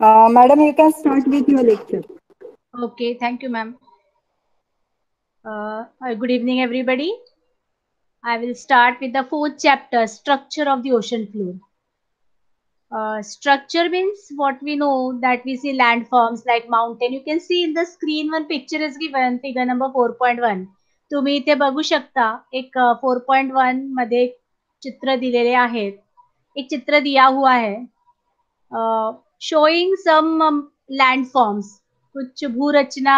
Madam, you can start with your lecture. Okay, thank you, ma'am. Good evening, everybody. I will start with the fourth chapter, structure of the ocean floor. Structure means what we know, that we see landforms like mountain. You can see in the screen one picture is given, figure number 4.1. तुम्ही इथे बघू शकता एक 4.1 मध्ये चित्र दिलेले आहेत. एक चित्र दिया हुआ है शोइंग सम लँडफॉर्म्स, कुछ भूरचना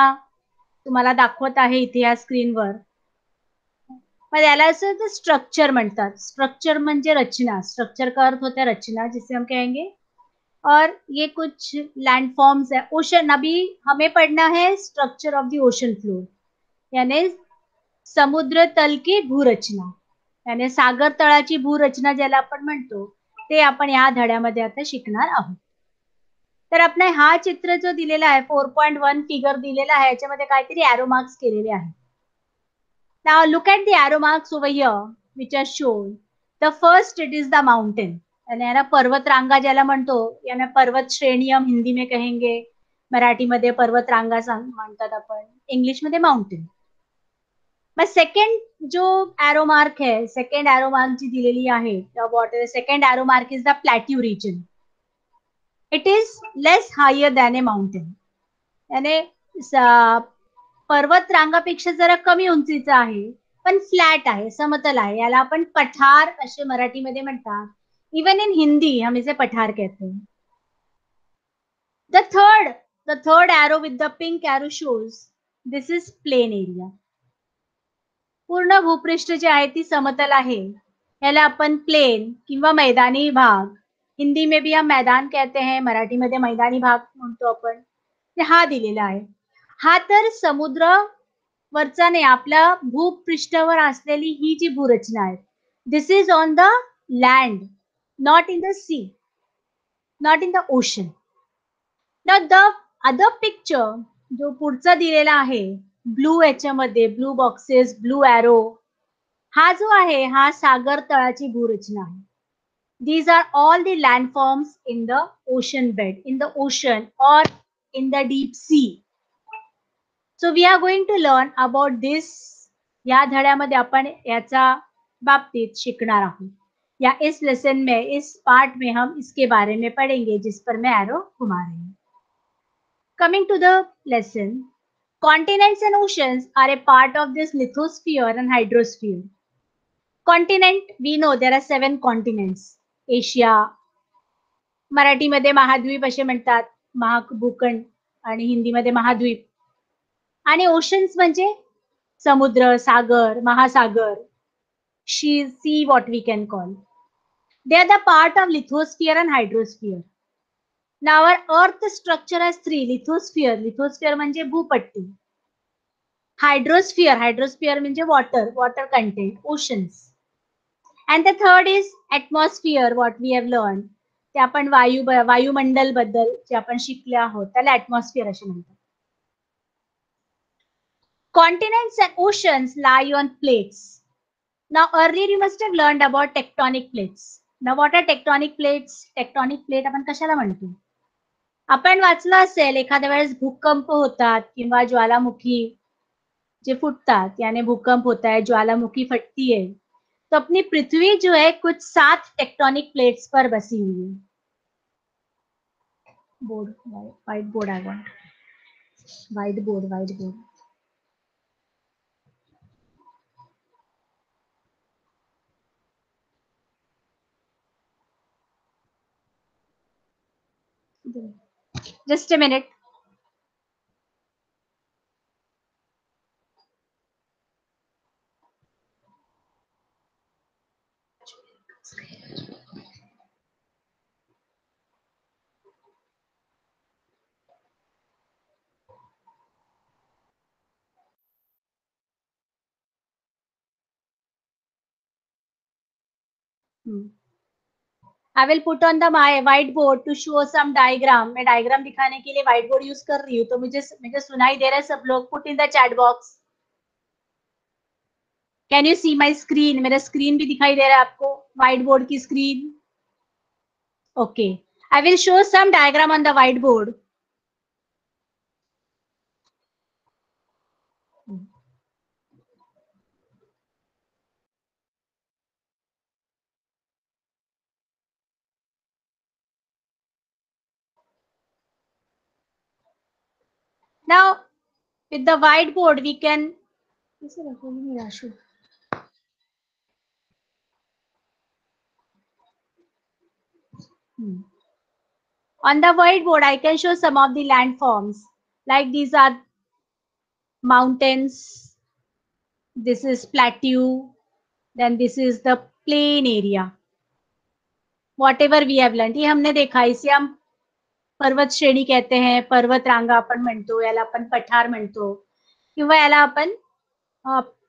तुम्हाला दाखवत आहे इथे या स्क्रीनवर. मग याला असं स्ट्रक्चर म्हणतात. स्ट्रक्चर म्हणजे रचना. स्ट्रक्चर का अर्थ होता है रचना, जिसे हम कहेंगे. और ये कुछ लैंडफॉर्म्स है. ओशन, अभी हमें पढ़ना है structure of the ocean floor, यानी समुद्र तल की भूरचना, यानी सागर तळाची भूरचना ज्याला आपण म्हणतो, ते आपण या धड्यामध्ये आता शिकणार आहोत. तर आपला हा चित्र जो दिलेला आहे 4.1 फिगर दिलेला आहे, याच्यामध्ये काहीतरी एरो मार्क्स केलेले आहेत. Now look at the arrow marks over here which are shown. The first, it is the mountain. यानी याला पर्वत रांगा ज्याला म्हणतो, याला पर्वत श्रेणी हम हिंदी में कहेंगे, मराठी मध्ये पर्वत रांगा म्हणतात आपण, इंग्लिश मध्ये माउंटेन. मग सेकंड जो एरो मार्क है, सेकंड एरो मार्क जी दिलेली आहे, what is second arrow mark is the plateau region. It is less higher than a mountain. यानी पर्वत रांगापेक्षा जरा कमी उंचीचा आहे, पण फ्लॅट आहे, समतल आहे. याला आपण पठार असे मराठीमध्ये म्हणतात. इवन इन हिंदी हम इसे पठार कहते हैं. The third arrow with the pink arrow shows this is plain area. पूर्ण भूपृष्ठ जे आहे ती समतल आहे. याला आपण प्लेन किंवा मैदानी भाग, हिंदी में भी हम मैदान कहते हैं, मराठी मध्ये मैदानी भाग म्हणतो आपण. हा दिलेला आहे. हा तर समुद्र वरचा नाही, आपल्या भूपृष्ठावर असलेली ही जी भूरचना आहे. This is on the land, not in the sea, not in the ocean. Now the other picture जो पुढचा दिलेला आहे ब्लू याच्यामध्ये, ब्लू बॉक्सेस, ब्लू एरो, हा जो आहे हा सागर तळाची भूरचना आहे. These are all the landforms in the ocean bed, in the ocean or in the deep sea. So we are going to learn about this. या धड्यामध्ये आपण याचा बाबतीत शिकणार आहोत. या इस लेसन में, इस पार्ट में हम इसके बारे में पढ़ेंगे, जिस पर मैं एरो घुमा रही हूँ. Coming to the lesson, continents and oceans are a part of this lithosphere and hydrosphere. Continent, we know there are 7 continents. Asia, मराठीमध्ये महाद्वीप असे म्हणतात, महाभूखंड, आणि हिंदीमध्ये महाद्वीप. आणि ओशन्स म्हणजे समुद्र, सागर, महासागर, sea what we can call. They are the part of lithosphere and hydrosphere. Now our earth structure has 3. lithosphere, lithosphere म्हणजे भूपट्टी. hydrosphere म्हणजे water content, oceans. And the third is atmosphere, what we have learned. ते आपण वायुमंडल बद्दल जे आपण शिकले आहोत त्याला ॲटमॉस्फिअर असे म्हणतात. Continents and oceans lie on plates. Now earlier you must have learned about tectonic plates. Now what are tectonic plates? Tectonic plate आपण कशाला म्हणतो? आपण वाचलं असेल एखाद्या वेळेस भूकंप होतात किंवा ज्वालामुखी जे फुटतात, यानी भूकंप होता है, ज्वालामुखी फटती है, तो अपनी पृथ्वी जो है कुछ 7 टेक्टोनिक प्लेट्स पर बसी हुई है. Board, white board, I want white board. Just a minute. I will put on the my whiteboard to show some diagram. मैं डायग्राम दिखाने के लिए व्हाइट बोर्ड यूज कर रही हूँ, तो मुझे सुनाई दे रहा है सब लोग? Put in the chat box. Can you see my screen? मेरा स्क्रीन भी दिखाई दे रहा है आपको, व्हाइट बोर्ड की screen? Okay. I will show some diagram on the whiteboard. Now, with the whiteboard, we can. On the whiteboard, I can show some of the landforms. Like these are mountains, this is plateau, then this is the plain area. Whatever we have learned, ये हमने देखा, इसे हम पर्वत श्रेणी कहते हैं, पर्वत रांगा आपण म्हणतो, याला आपण पठार म्हणतो, किंवा याला आपण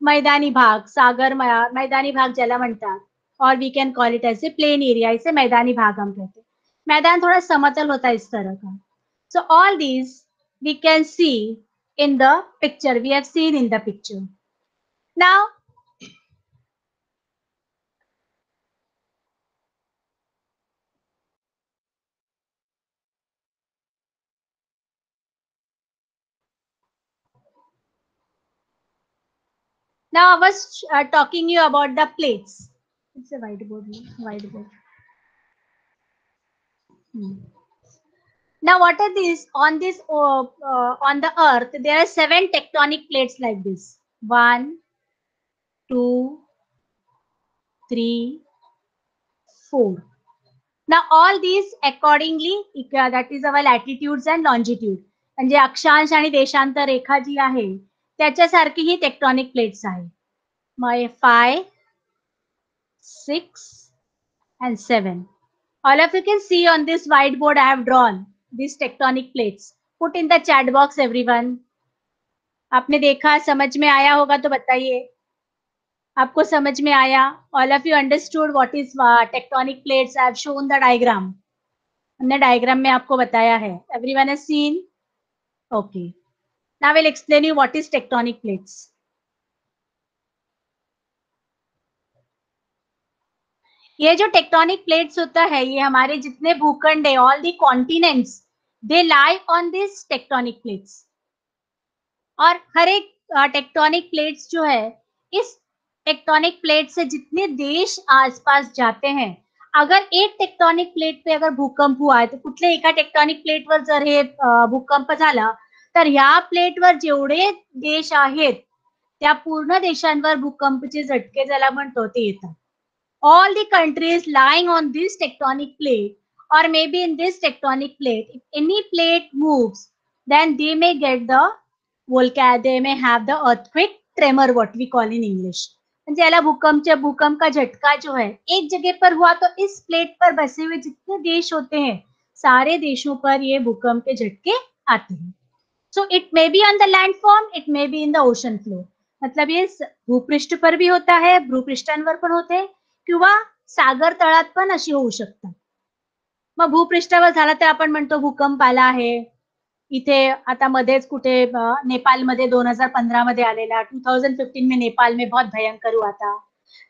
मैदानी भाग, सागर मैदानी भाग ज्याला म्हणतात, और we can call it as a plain area, इसे मैदानी भाग हम कहते हैं. मैदान थोड़ा समतल होता है इस तरह का. So all these we can see in the picture. We have seen in the picture. Now, I was talking you about the plates. It's a whiteboard. Whiteboard. Now, what are these? On this, on the Earth, there are 7 tectonic plates like this. 1, 2, 3, 4. Now, all these accordingly, that is our latitudes and longitude. म्हणजे अक्षांश आणि देशांतर रेखा जी आहे त्याच्यासारखी ही tectonic plates आहे. My 5, 6, and 7. All of you can see on this whiteboard I have drawn these tectonic plates. Put in the chat box everyone. आपने देखा, समझ में आया होगा तो बताइए. आपको समझ में आया? All of you understood what is tectonic plates? I have shown the diagram. हमने डायग्राम में आपको बताया है. Everyone has seen? Okay. Now I will explain you what is tectonic plates. ये जो टेक्टोनिक प्लेट्स होता है, ये हमारे जितने भूखंड है, all the continents, they lie on this tectonic plates. और हर एक टेक्टोनिक प्लेट्स जो है, इस टेक्टोनिक प्लेट से जितने देश आसपास जाते हैं, अगर एक टेक्टोनिक प्लेट पे अगर भूकंप हुआ आहे, तर कुठल्या एका टेक्टोनिक प्लेटवर जर हे भूकंप झाला, तर ह्या प्लेटवर जेवढे देश आहेत त्या पूर्ण देशांवर भूकंपचे झटके ज्याला म्हणतो ते येतात. All the countries lying on this tectonic plate, or maybe in this tectonic plate, if any plate moves, then they may get the they may have the earthquake tremor, what we call in English. म्हणजे याला भूकंप का झटका जो है एक जगह पर हुआ, तो इस प्लेट पर बसे हुए जितने देश होते हैं, सारे देशों पर ये भूकंप के झटके आते हैं. So it may be on the landform, it may be in the ocean floor. मतलब ये भूपृष्ठ पर भी होता है, भूपृष्ठांवर पण होते, किंवा सागर तळात पण अशी होऊ शकतात. मग भूपृष्ठावर झाला तर आपण म्हणतो भूकंप आला आहे. इथे आता मध्येच कुठे नेपाळमध्ये 2015 मध्ये आलेला, 2015 में नेपाल में बहुत भयंकर हुआ था,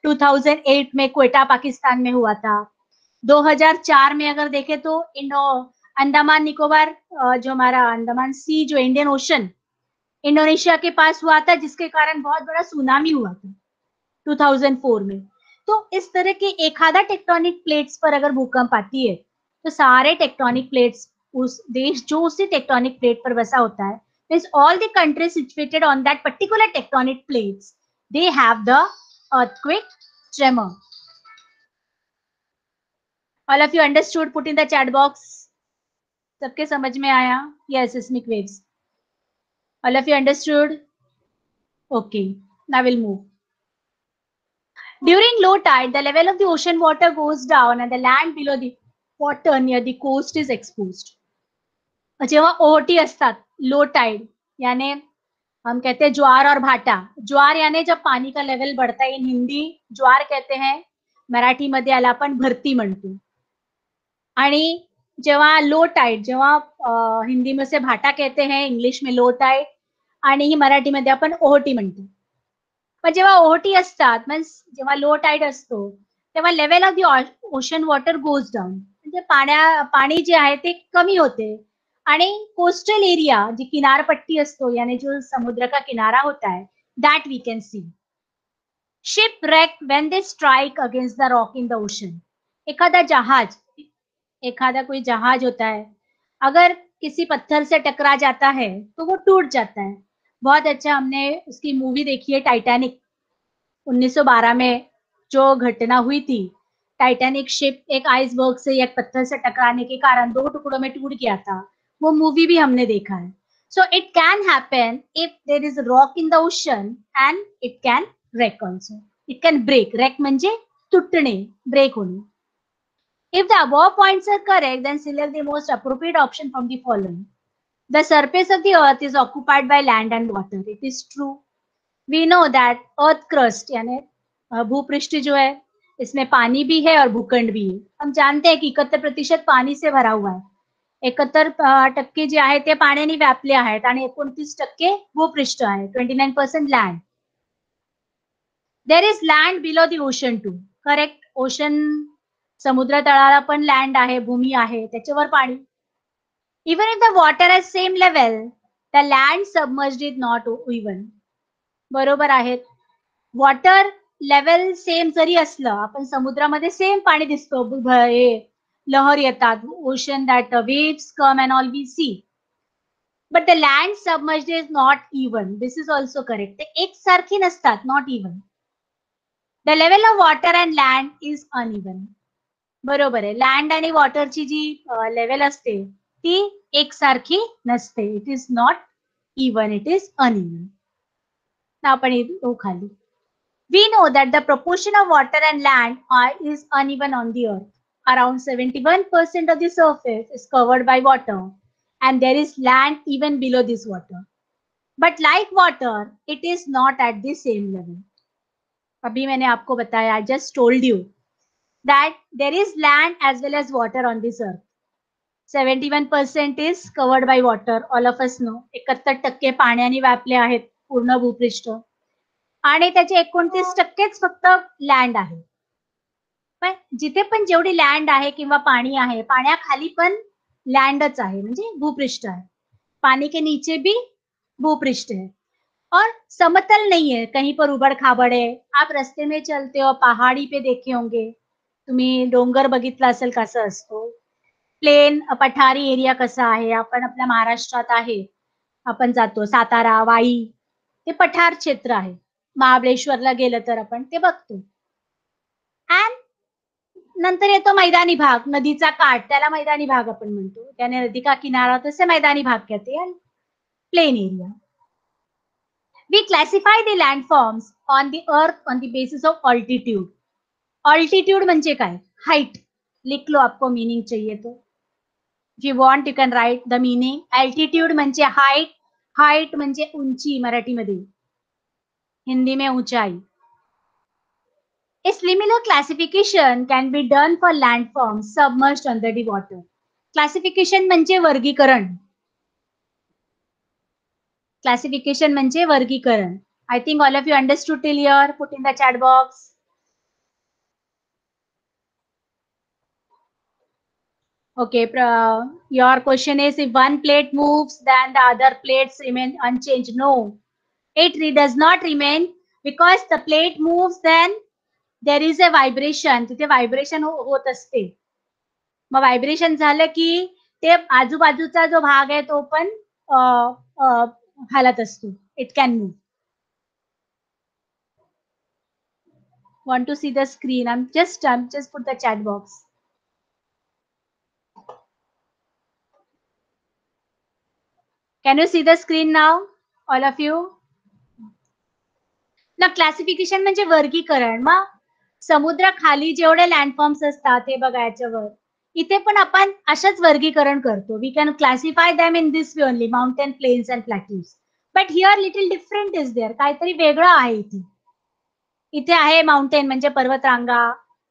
2008 में क्वेटा पाकिस्तान में हुआ था, 2004 में अगर देखें तो अंडमान निकोबार जो हमारा अंडमान सी, जो इंडियन ओशन इंडोनेशिया के पास हुआ था, जिसके कारण बहुत बड़ा सुनामी हुआ था 2004 में. तो इस तरह के एक आधा टेक्टोनिक प्लेट्स पर अगर भूकंप आती है, तो सारे टेक्टोनिक प्लेट्स, उस देश जो उसी टेक्टोनिक प्लेट पर बसा होता है, means all the countries situated on that particular tectonic plates, they have the earthquake tremor. All of you understood? Put in the chat box. सबके समझ में आया? Yes, seismic waves. All of you understood? Okay, now we'll move. During low tide, the level of the ocean water goes down and the land below the water near the coast is exposed. जेव्हा ओहोटी असतात, low tide, यानी हम कहते हैं ज्वार और भाटा. ज्वार यानी जब पानी का लेवल बढ़ता है, इन हिंदी ज्वार कहते हैं, मराठी मध्ये याला आपण भरती म्हणतो. आणि जेव्हा लो टाइड, जेव्हा हिंदी में से भाटा कहते हैं, इंग्लिश में लो टाइड, आणि ही मराठी मध्ये आपण ओहोटी म्हणतो. पण जेव्हा ओहोटी असतात, मीन्स जेव्हा लो टाइड असतो, तेव्हा level of the ocean water goes down. म्हणजे पाणी जे आहे ते कमी होते आणि कोस्टल एरिया जी किनारपट्टी असतो यानी जो समुद्र का किनारा होता है that we can see shipwreck when they strike against the rock in the ocean एखादा कोई जहाज होता है अगर किसी पत्थर से टकरा जाता है तो वो टूट जाता है। बहुत अच्छा हमने उसकी मूवी देखी है टाइटैनिक 1912 में जो घटना हुई थी। टाइटैनिक शिप एक आइसबर्ग से एक पत्थर से टकराने के कारण 2 टुकड़ों में टूट गया था। वो मूवी भी हमने देखा है। So it can happen if there is a rock in the ocean and it can wreck also. It can break. Wreck म्हणजे तुटणे, break होणे. If the above points are correct, then select the most appropriate option from the following. The surface of the earth is occupied by land and water. It is true. We know that earth crust यानी भूपृष्ठ जो है इसमें पानी भी है और भूखंड भी है। हम जानते हैं कि 71% पाणी से भरा हुआ आहे। 71% जे आहे ते पाण्याने व्यापले आहेत आणि 29% भूपृष्ठ आहे। 29% land. There is land below the ocean too. Correct. Ocean समुद्र तळाला पण लँड आहे, भूमी आहे, त्याच्यावर पाणी. Even if the water at same level the land submerged is not even. बरोबर आहेत. वॉटर लेवल सेम जरी असलं आपण समुद्रामध्ये सेम पाणी दिसतो, लहर येतात, ocean that waves come and all we see. But the land submerged is not even. This is also correct. ते एकसारखी नसतात, not even. The level of water and land is uneven. बरोबर आहे. लँड आणि वॉटरची जी लेवल असते ती एकसारखी नसते. It is not even, it is uneven. आपण येतो खाली. We know that the proportion of water and land is uneven on the earth. Around 71% of the surface is covered by water and there is land even below this water. But like water, it is not at the same level. अभी मैंने आपको बताया, I just told you that there is land as well as water on this earth. 71% is covered by water. All of us know. 71% पाण्याने व्यापले आहेत पूर्ण भूपृष्ठ. आणि त्याचे 29%च फक्त लँड आहे. पण जिथे पण जेवढी लँड आहे किंवा पाणी आहे, पाण्याखाली पण लँडच आहे, म्हणजे भूपृष्ठ आहे. पानी के नीचे भी भूपृष्ठ है और समतल नहीं है, कहीं पर उबड़ खाबड़ है. आप रस्ते में चलते हो, पहाड़ी पे देखे होंगे तुम्ही, डोंगर बघितला असेल कसं असतो, प्लेन पठारी एरिया कसा आहे. आपण आपल्या महाराष्ट्रात आहे, आपण जातो सातारा, वाई, ते पठार क्षेत्र आहे. महाबळेश्वरला गेलं तर आपण ते बघतो. अँड नंतर येतो मैदानी भाग, नदीचा काठ, त्याला मैदानी भाग आपण म्हणतो. त्याने नदी का किनारा, तसे मैदानी भाग कहते हैं. Plain area. We classify the landforms on the earth on the basis of altitude. Altitude म्हणजे काय? हाइट. लिख लो, आपको मीनिंग चाहिए तो. If you want you can write the meaning. Altitude म्हणजे हाइट, हाइट म्हणजे उंची मराठीमध्ये, हिंदी में ऊंचाई. A similar classification can be done for landforms submerged under the water. Classification म्हणजे वर्गीकरण. Classification म्हणजे वर्गीकरण. I think all of you understood till here. Put in the chat box. Okay, your question is if one plate moves, then the other plates remain unchanged. No, it does not remain because the plate moves, then there is a vibration. तिथे vibration होत असते. मग vibration झालं की ते आजूबाजूचा जो भाग आहे तो पण हालत असतो. It can move. Want to see the screen? I'm just put the chat box. Can you see the screen now, all of you? ना क्लासिफिकेशन म्हणजे वर्गीकरण. मग समुद्राखाली जेवढे लँडफॉर्म्स असतात हे बघायच्यावर इथे पण आपण अशाच वर्गीकरण करतो. We can classify them in this way only, mountain, plains and plateaus. But here little different is there. काहीतरी वेगळं आहे इथे. इथे आहे माउंटेन म्हणजे पर्वतरांगा,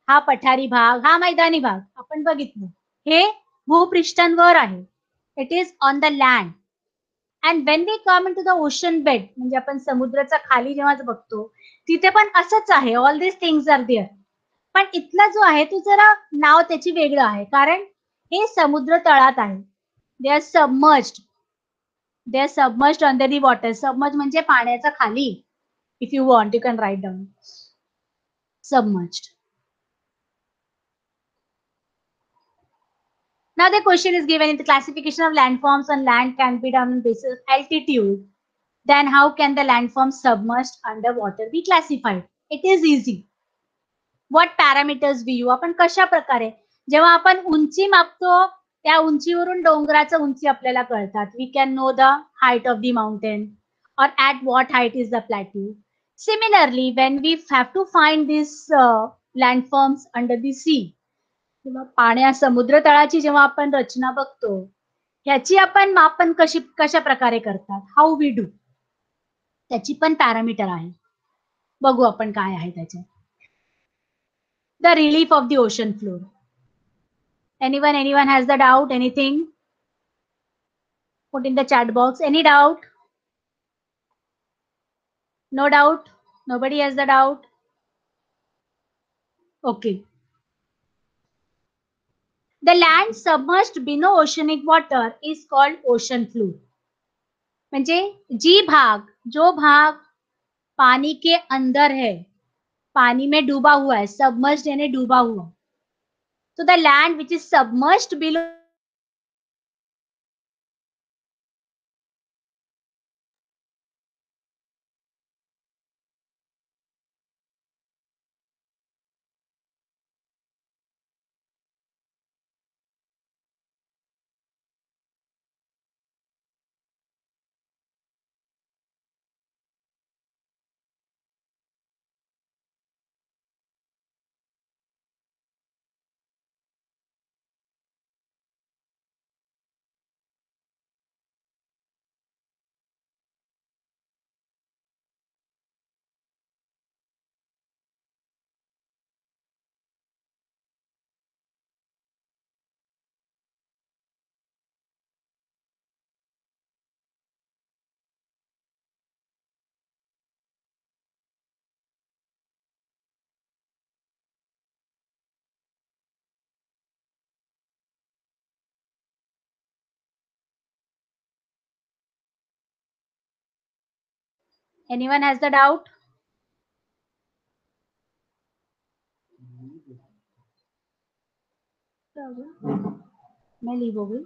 हा पठारी भाग, हा मैदानी भाग आपण बघितलं. हे भूपृष्ठांवर आहे. It is on the land. And when we come into the ocean bed, म्हणजे आपण समुद्राचा खाली जेव्हा बघतो तिथे पण असंच आहे. All this things are there. पण इथला जो आहे तो जरा नाव त्याची वेगळं आहे, कारण हे समुद्र तळात आहे. They R submerged. They are submerged under the water. Submerge म्हणजे पाण्याच्या खाली. If you want, you can write down. Submerged. Now the question is given in the classification of landforms on land can be done on basis of altitude. Then how can the landforms submerged underwater be classified? It is easy. What parameters we use? आपण कशा प्रकारे जेव्हा आपण उंची मापतो त्या उंचीवरून डोंगराचं उंची आपल्याला कळतात. We can know the height of the mountain or at what height is the plateau. Similarly, when we have to find these landforms under the sea, किंवा समुद्र तळाची जेव्हा आपण रचना बघतो ह्याची आपण मापन कशा प्रकारे करतात, हाऊ वी डू, त्याची पण पॅरामीटर आहे. बघू आपण काय आहे त्याच्यात. The relief of the ocean floor. anyone has the doubt, anything? Put in the chat box. Any doubt? No doubt? Nobody has the doubt? Okay. The land submerged below oceanic water is called ocean floor. म्हणजे जो भाग पानी के अंदर है, पानी में डूबा हुआ है, सबमर्ज्ड यानी डूबा हुआ. So the land which is submerged below anyone has the doubt? मैं लीव हो गई.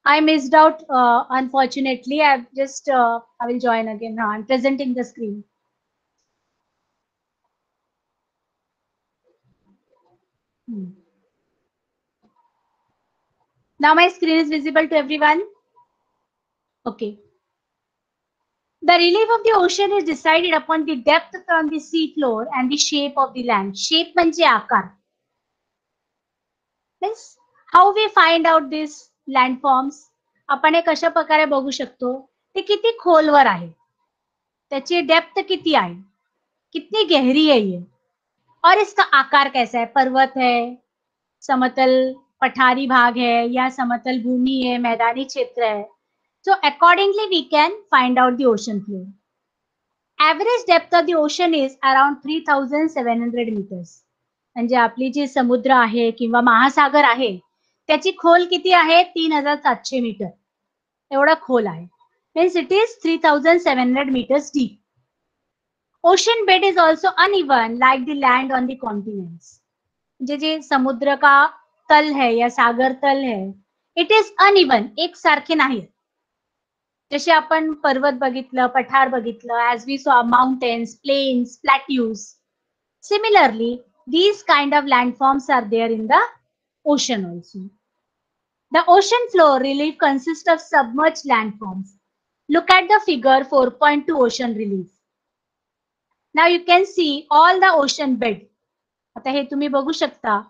I missed out, unfortunately. I've just, I will join again. Now I'm presenting the screen. Now my screen is visible to everyone. Okay. The relief of the ocean is decided upon the depth on the sea floor and the shape of the land. Shape म्हणजे आकार. Means how we find out these landforms? आपण हे कशा प्रकारे बघू शकतो? ते किती खोलवर आहे, त्याची डेप्थ किती आहे, कितनी गहरी है ये, और इसका आकार कैसा है, पर्वत है, समतल पठारी भाग है या समतल भूमि है, मैदानी क्षेत्र है. So accordingly we can find out the ocean floor. Average depth of the ocean is around 3700 meters. म्हणजे आपली जी समुद्र आहे किंवा महासागर आहे त्याची खोल किती आहे, 3700 मीटर एवढा खोल आहे. Means it is 3700 meters deep. Ocean bed is also uneven like the land on the continents. जे समुद्र का तल है या सागर तल है, इट इज अनइवन, एक सारखे नाही. जसे आपण पर्वत बघितलं, पठार बघितलं, as we saw mountains, plains, plateaus. Similarly, these kind of landforms are there in the ocean also. The ocean floor relief consists of submerged landforms. Look at the figure 4.2 ocean relief. Now you can see all the ocean bed. आता हे तुम्ही बघू शकता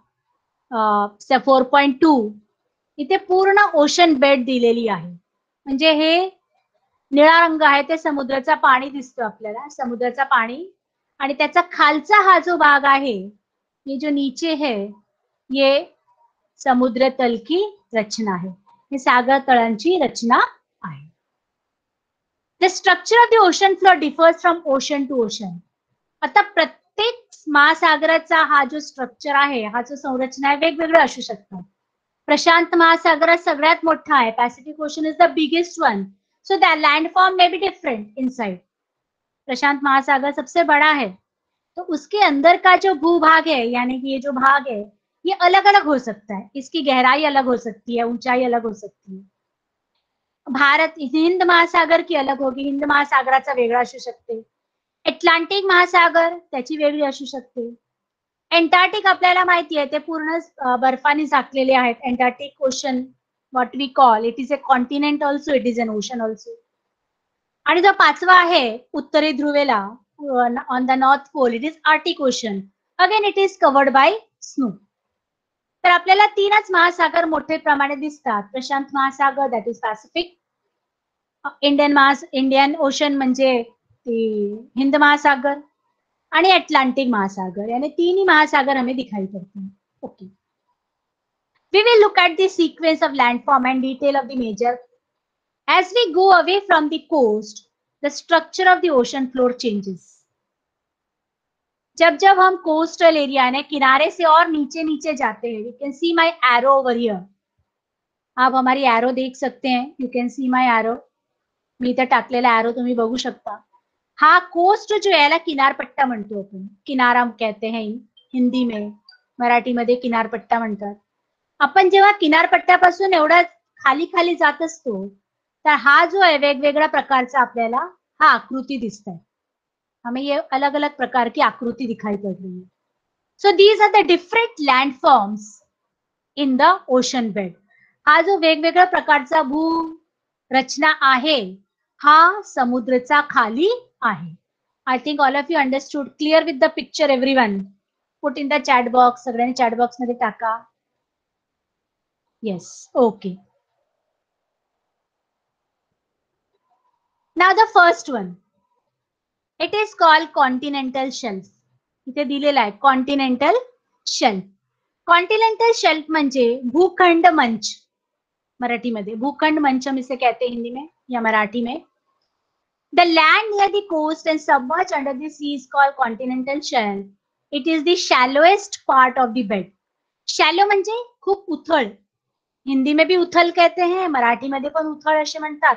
4.2 इथे पूर्ण ocean bed दिलेली आहे. म्हणजे हे निळा रंग आहे ते समुद्राचा पाणी दिसतो आपल्याला, समुद्राचा पाणी. आणि त्याचा खालचा हा जो भाग आहे, ये जो नीचे है, ये समुद्र तल की रचना आहे. हे सागर तळांची रचना आहे. The structure of the ocean floor differs from ocean to ocean. आता प्रत्येक महासागराचा हा जो स्ट्रक्चर आहे, हा जो संरचना आहे, वेगवेगळं असू शकतात. प्रशांत महासागर सगळ्यात मोठा आहे. Pacific ocean is the biggest one, so the landform may be different inside. Prashant महासागर सबसे बड़ा है, तो उसके अंदर का जो भूभाग है, यानी कि ये जो भाग है, ये अलग अलग हो सकता है. इसकी गहराई अलग हो सकती है, ऊंचाई अलग हो सकती है. भारत हिंद महासागर की अलग होगी, हिंद महासागराचा वेगळा असू शकते. अटलांटिक महासागर त्याची वेगळी असू शकते. एंटार्क्टिक आपल्याला माहिती आहे ते पूर्ण बर्फाने झाकलेले आहेत. Antarctic ocean what we call it is a continent also, it is an ocean also. आणि जो पाचवा आहे उत्तरी ध्रुवेला on the north pole, it is Arctic ocean. Again it is covered by snow. तर आपल्याला तीनच महासागर मोठे प्रमाणे दिसतात. प्रशांत महासागर that is Pacific, Indian ocean म्हणजे हिंद महासागर, आणि अटलांटिक महासागर, यानी तीन ही महासागर हमें दिखाई पड़ते हैं. Okay, we will look at the sequence of landform and detail of the major. As we go away from the coast, the structure of the ocean floor changes. जब जब हम कोस्टल एरिया यानी किनारे से और नीचे नीचे जाते हैं, you can see my arrow over here. आप हमारी एरो देख सकते हैं. You can see my arrow. मी इथे टाकलेला एरो तुम्ही बघू शकता. हा कोस्ट जो आहे याला किनारपट्टा म्हणतो आपण. किनारा कहते हैं हिंदी में, मराठीमध्ये किनारपट्टा म्हणतात. आपण जेव्हा किनारपट्ट्यापासून एवढा खाली खाली जात असतो, तर हा जो आहे वेगवेगळ्या प्रकारचा आपल्याला हा आकृती दिसत आहे. हमें ये अलग अलग प्रकार की आकृती दिखाई पड़ रही है. So these are the different landforms in the ocean bed. हा जो वेगवेगळ्या प्रकारचा भू रचना आहे, हा समुद्राचा खाली आहे. I think all of you understood. Clear with the picture everyone. Put in the chat box. सगळ्यांनी चॅट बॉक्स मध्ये टाका. Yes, okay. Now the first one, it is called continental shelf. इथे दिलेला आहे कॉन्टिनेंटल शेल्फ. कॉन्टिनेंटल शेल्फ म्हणजे भूखंड मंच. मराठीमध्ये भूखंड मंच हम इसे कहते हैं हिंदी में या मराठी में. The land near the coast and submerged under the sea is called continental shelf. It is the shallowest part of the bed. Shallow म्हणजे खूप उथळ. हिंदी में भी उथल कहते हैं, मराठी मध्ये पण उथळ असे म्हणतात,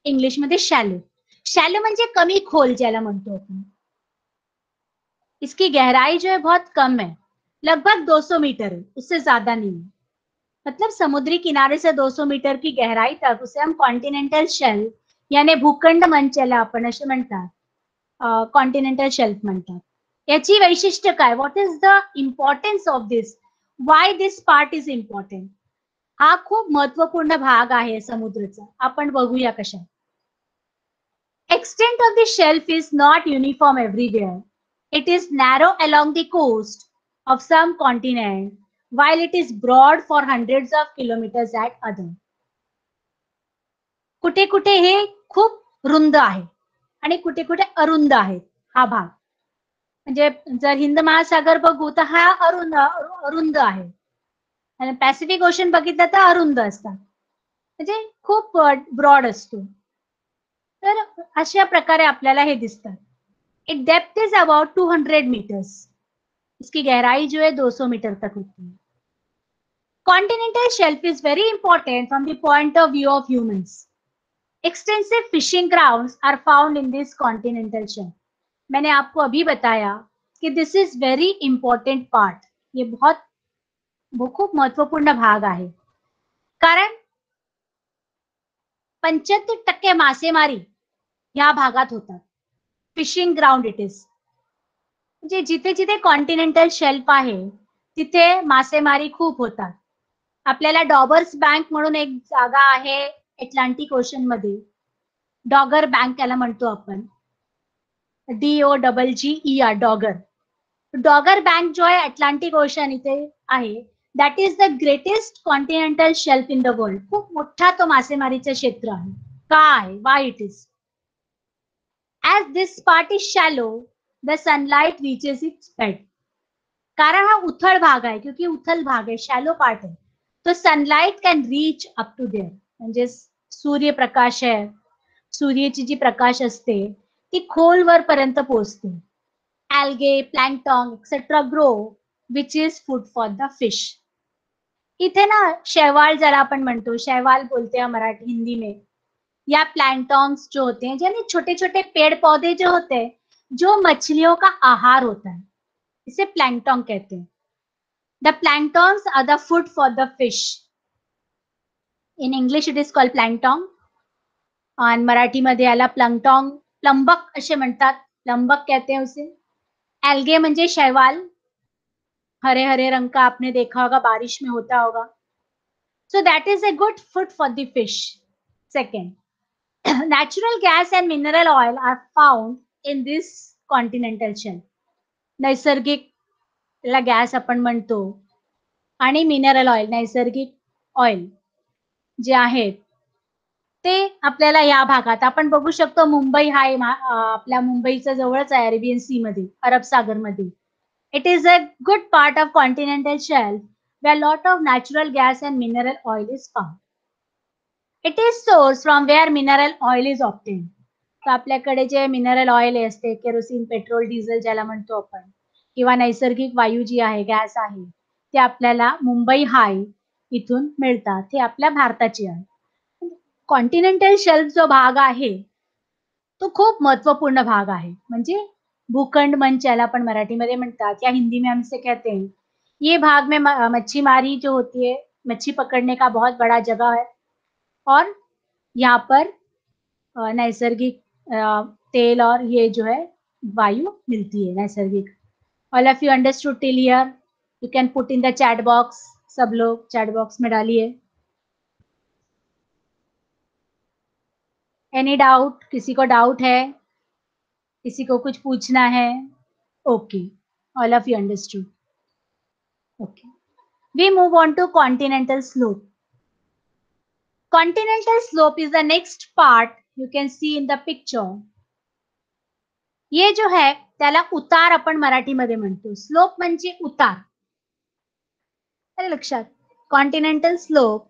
इंग्लिश मध्ये शॅलो. शॅलो म्हणजे कमी खोल ज्याला म्हणतो आपण. इसकी गहराई जो है बहुत कम है, लगभग 200 मीटर है, उससे ज्यादा नहीं है. मतलब समुद्री किनारे से 200 मीटर की गहराई तक उसे हम कॉन्टिनेंटल शेल्फ यानी भूखंड मंच याला आपण असे म्हणतात, कॉन्टिनेंटल शेल्फ म्हणतात. याची वैशिष्ट्य काय, what is the importance of this, why this part is important. हा खूप महत्वपूर्ण भाग आहे समुद्राचा. आपण बघूया कशा. Extent of the shelf is not uniform everywhere. It is narrow along the coast of some continent, while it is broad for hundreds of kilometers at other. कुठे कुठे हे खूप रुंद आहे आणि कुठे कुठे अरुंद आहे हा भाग. म्हणजे जर हिंद महासागर बघू तर हा अरुंद आहे, आणि पॅसिफिक ओशन बघितलं तर अरुंद असतात, म्हणजे खूप ब्रॉड असतो. तर अशा प्रकारे आपल्याला हे दिसतात. It depth is about 200 metres. इसकी गहराई जो है 200 मीटर तक होती है. Continental shelf is very important from the point of view of humans. Extensive fishing grounds are found in this continental shelf. मैंने आपको अभी बताया कि this is very important part. ये खूप महत्वपूर्ण भाग आहे, कारण 75% मासेमारी या भागात होतात. Fishing ground it is. म्हणजे जिथे जिथे कॉन्टिनेंटल शेल्फ आहे तिथे मासेमारी खूप होतात. आपल्याला डॉबर्स बँक म्हणून एक जागा आहे अटलांटिक ओशन मध्ये. डॉगर बँक याला म्हणतो आपण, DOGGER, डॉगर. डॉगर बँक जो आहे अटलांटिक ओशन इथे आहे, that is the greatest continental shelf in the world. खूप मोठा तो मासेमारीचं क्षेत्र आहे. काय? Why it is? As this part is shallow, the sunlight reaches its bed. कारण हा उथळ भाग आहे, क्योंकि उथल भाग आहे, शॅलो पार्ट आहे, तो sunlight can reach up to there. म्हणजे सूर्यप्रकाश आहे, सूर्याची जी प्रकाश असते ती खोलवर पर्यंत पोहोचते. Algae, plankton, etc. grow, which is food for the fish. इथे ना शैवाल ज्याला आपण म्हणतो, शैवाल बोलते हैं मराठी हिंदी में, या प्लैंटॉन्स जो होते हैं, यानी छोटे छोटे पेड़ पौधे जो होते हैं, जो मछलियों का आहार होता है, इसे प्लैंक्टन कहते हैं. The planktons are the food for the fish. In English it is called plankton, आणि मराठीमध्ये याला प्लंक्टॉन, प्लंबक असे म्हणतात, प्लंबक कहते हैं उसे. एल्गे म्हणजे शैवाल, हरे हरे रंग का आपने देखा होगा, बारिश में होता होगा. So that is a good food for the fish. Second, natural gas and mineral oil are found in this continental shelf. नैसर्गिक गॅस आपण म्हणतो आणि मिनरल ऑइल, नैसर्गिक ऑइल जे आहेत ते आपल्याला या भागात आपण बघू शकतो. मुंबई हा आपल्या मुंबईच्या जवळच आहे, अरेबियन सी मध्ये, अरब सागर मध्ये. It is a good part of continental shelf where lot of natural gas and mineral oil is found. It is source from where mineral oil is obtained. तर आपल्याकडे जे मिनरल ऑइल असते, kerosene, petrol, diesel ज्याला म्हणतो आपण, किंवा नैसर्गिक वायू जी आहे, गॅस आहे, ते आपल्याला मुंबई हाय इथून मिळतात. हे आपल्या भारताची आहे. कॉन्टिनेंटल शेल्फ जो भाग आहे तो खूप महत्वपूर्ण भाग आहे. म्हणजे भूखंड मंच याला आपण मराठीमध्ये म्हणतात, या हिंदी में हम इसे कहते हैं. ये भाग में मच्छीमारी जो होती है, मच्छी पकड़ने का बहुत बड़ा जगह है, और यहाँ पर नैसर्गिक तेल और ये जो है वायु मिलती है नैसर्गिक. All of you understood till here? You can put in the chat box. सब लोग चैट बॉक्स में डालिए. Any doubt? किसी को डाउट है? किसी को कुछ पूछना है? Okay, all of you understood. Okay, we move on to continental slope. Continental slope is the next part you can see in the picture. ये जो है त्याला उतार आपण मराठीमध्ये म्हणतो. स्लोप म्हणजे उतार. आलं लक्षात? कॉन्टिनेंटल स्लोप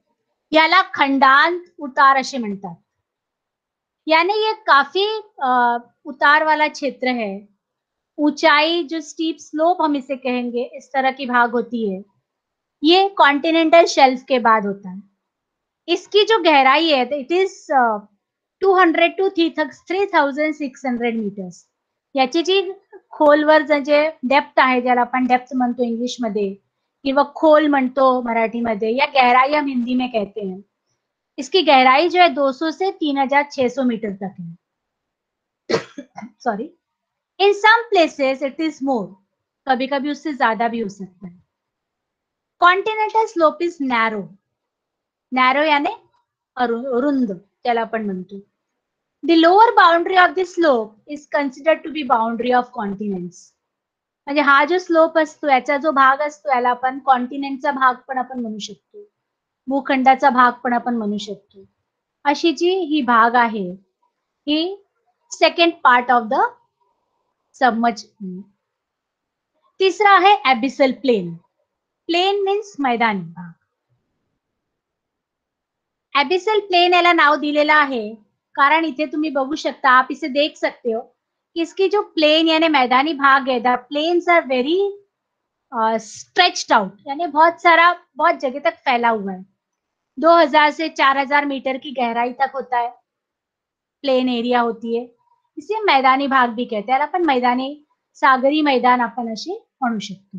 याला खंडांत उतार असे म्हणतात. यानी ये काफी उतार वाला क्षेत्र है. ऊंचाई जो स्टीप स्लोप हम इसे कहेंगे, इस तरह की भाग होती है, ये कॉन्टिनेंटल शेल्फ के बाद होता है. इसकी जो गहराई है इट इज 200 टू 3600 मीटर्स. याची जी खोलवर जे डेप्थ आहे, ज्याला आपण डेप्थ म्हणतो इंग्लिश मध्ये, किंवा खोल म्हणतो मराठीमध्ये, या गहराई हम हिंदी में कहते हैं. इसकी गहराई जो है 200 से 3600 मीटर तक है. Sorry, in some places it is more, कभी कभी उससे ज्यादा भी हो सकता है. Continental slope is narrow. Narrow याने रुंद त्याला आपण म्हणतो. The lower boundary of the slope is considered to be boundary of continents. म्हणजे हा जो स्लोप असतो, याचा जो भाग असतो, याला आपण कॉन्टिनेंटचा भाग पण आपण म्हणू शकतो, भूखंडाचा भाग पण आपण म्हणू शकतो. अशी जी ही भाग आहे, ही second part of the submerge. तिसरा आहे ॲबिसल प्लेन. प्लेन मीन्स मैदानी भाग. ॲबिसल प्लेन याला नाव दिलेलं आहे कारण इथे तुम्ही बघू शकता, आप इसे देख सकते हो, इसकी जो प्लेन यानी मैदानी भाग है, the plains are very stretched out, यानी बहुत जगह तक फैला हुआ है. 2000 से 4000 मीटर की गहराई तक होता है, प्लेन एरिया होती है. इसे मैदानी भाग भी कहते हैं. आपण मैदानी, सागरी मैदान आपण असे म्हणू शकतो.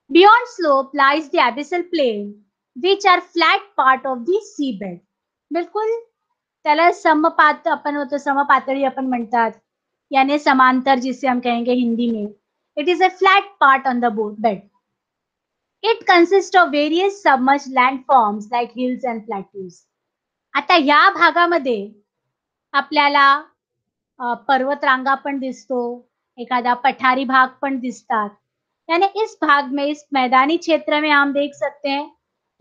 Beyond slope lies the abyssal plain which are flat part of the seabed. बिलकुल त्याला समपात अपन होतो, समपातळी अपन म्हणतात, यानी समांतर जिसे हम कहेंगे हिंदी में. It is a flat part on the bed. It consist of various submerge landforms like hills and plateaus. आता या भागामध्ये आपल्याला पर्वतरांगा पण दिसतो, एखादा पठारी भाग पण दिसतात. यानी इस भाग में, इस मैदानी क्षेत्र में हम देख सकते हैं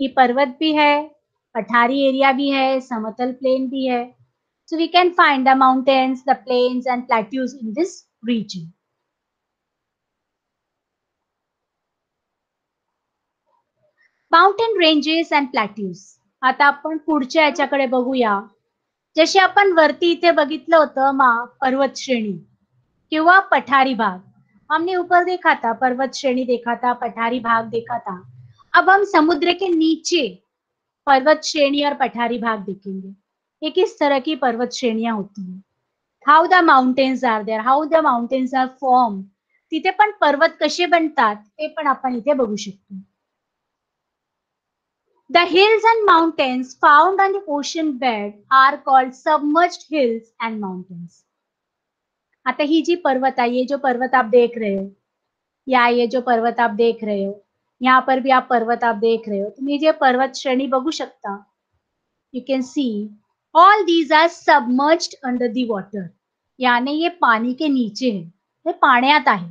कि पर्वत भी है, पठारी एरिया भी है, समतल प्लेन भी है. So we can find the mountains, the plains and plateaus in this region. Mountain ranges and plateaus. आता आपण पुढच्या याच्याकडे बघूया. जसे आपण वरती इथे बघितलं होतं पर्वत श्रेणी किंवा पठारी भाग. हमने ऊपर देखा था पर्वत श्रेणी देखा था, पठारी भाग देखा था. अब हम समुद्र के नीचे पर्वत श्रेणी और पठारी भाग देखेंगे. ये किस तरह की पर्वत श्रेणियां होती हैं. How the mountains are there, how the mountains are form. तिथे पण पर्वत कसे बनतात ते पण आपण इथे बघू शकतो. The hills and mountains found on the ocean bed are called submerged hills and mountains. आता ही जी पर्वत है, ये जो पर्वत आप देख रहे हो, या ये जो पर्वत आप देख रहे हो, यहाँ पर भी आप पर्वत आप देख रहे हो, तुम्ही जे पर्वत श्रेणी बघू शकता. You can see all these are submerged under the water. याने ये पाणी के नीचे है, हे पाण्यात आहे.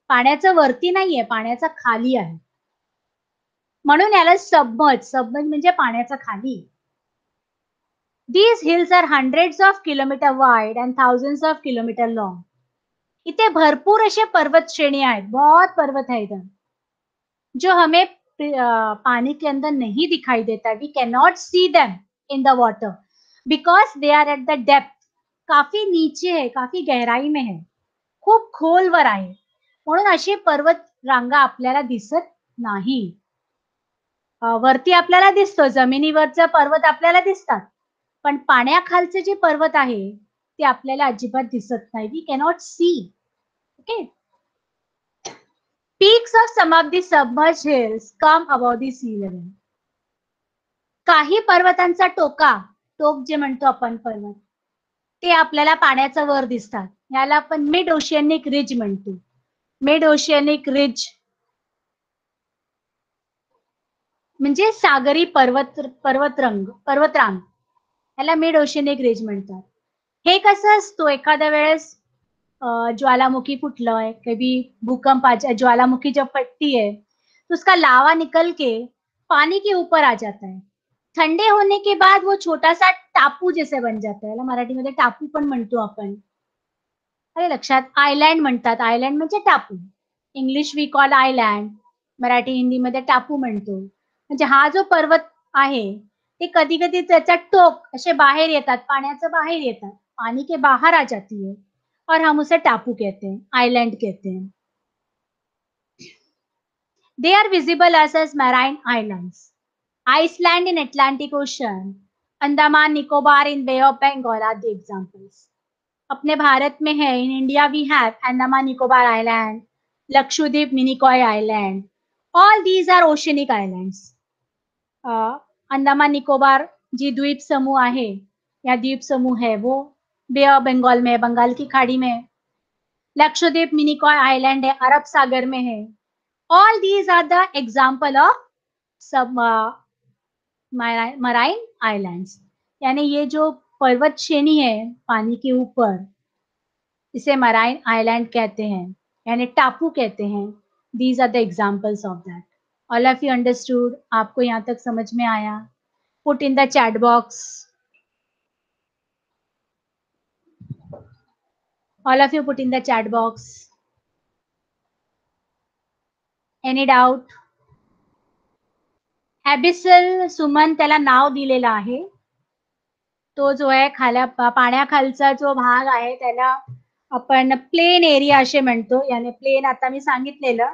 पाण्याचं वरती नाहीये, पाण्याचा खाली आहे. म्हणून याला सबमर्ज म्हणजे पाण्याचा खाली. These hills are hundreds of kilometer wide and thousands of kilometer long. इथे भरपूर असे पर्वत श्रेणी आहेत, बहुत पर्वत है इधर, जो हमें पानी के अंदर नहीं दिखाई देता. We cannot see them in the water because they are at the depth. काफी नीचे है, काफी गहराई में है, खूप खोलवर आहे, म्हणून असे पर्वत रांगा आपल्याला दिसत नाही. वरती आपल्याला दिसतो, जमिनीवरचे पर्वत आपल्याला दिसतात, पण पाण्याखालचे जे पर्वत आहे ते आपल्याला अजिबात दिसत नाही. We cannot see. Okay. Peaks of some of the submerged hills come above the sea level. काही पर्वतांचा टोक जे म्हणतो आपण पर्वत, ते आपल्याला पाण्याच्या वर दिसतात. याला आपण मिड ओशियनिक रिज म्हणतो. मिड ओशियनिक रिज म्हणजे सागरी पर्वतरांग, याला मिड ओशियनिक रिज म्हणतात. हे कसं असतो, एखाद्या वेळेस ज्वालामुखी फुटलंय, कभी भूकंप ज्वालामुखी जब फटती है तो उसका लावा निकल के पानी के ऊपर आ जाता है. ठंडे होने के बाद वो छोटा सा टापू जैसे बन जाता है. याला मराठीमध्ये टापू पण म्हणतो आपण. अरे लक्षात, आयलँड म्हणतात. आयलँड म्हणजे टापू. English we call island, Marathi हिंदीमध्ये टापू म्हणतो. म्हणजे हा जो पर्वत आहे ते कधी कधी त्याचा टोक असे बाहेर येतात, पाण्याचं बाहेर येतात, पानी के बाहर आ जाती है और हम उसे टापू कहते हैं, आइलैंड कहते हैं. They are visible as marine islands. Iceland in Atlantic Ocean, Andaman Nicobar in Bay of Bengal are the examples. अपने भारत में है, in India we have Andaman Nicobar Island, Lakshadweep, Minicoy Island. All these are oceanic islands. Andaman Nicobar जी द्वीप समूह आहे, या द्वीप समूह है वो बे ऑफ बंगाल में, बंगाल की खाड़ी में. लक्षद्वीप मिनिकॉय आइलैंड है, अरब सागर में है. All these are the example of submarine islands. यानी ये जो पर्वत श्रेणी है पानी के ऊपर, इसे मराइन आइलैंड कहते हैं, यानी टापू कहते हैं. These are the examples of that. All of you understood? आपको यहाँ तक समझ में आया? Put in the chat box. All of you put in the chat box. Any doubt? Abyssal सुमन त्याला नाव दिलेलं आहे. तो जो आहे पाण्याखालचा जो भाग आहे त्याला आपण प्लेन एरिया असे म्हणतो. याने प्लेन आता मी सांगितलेलं,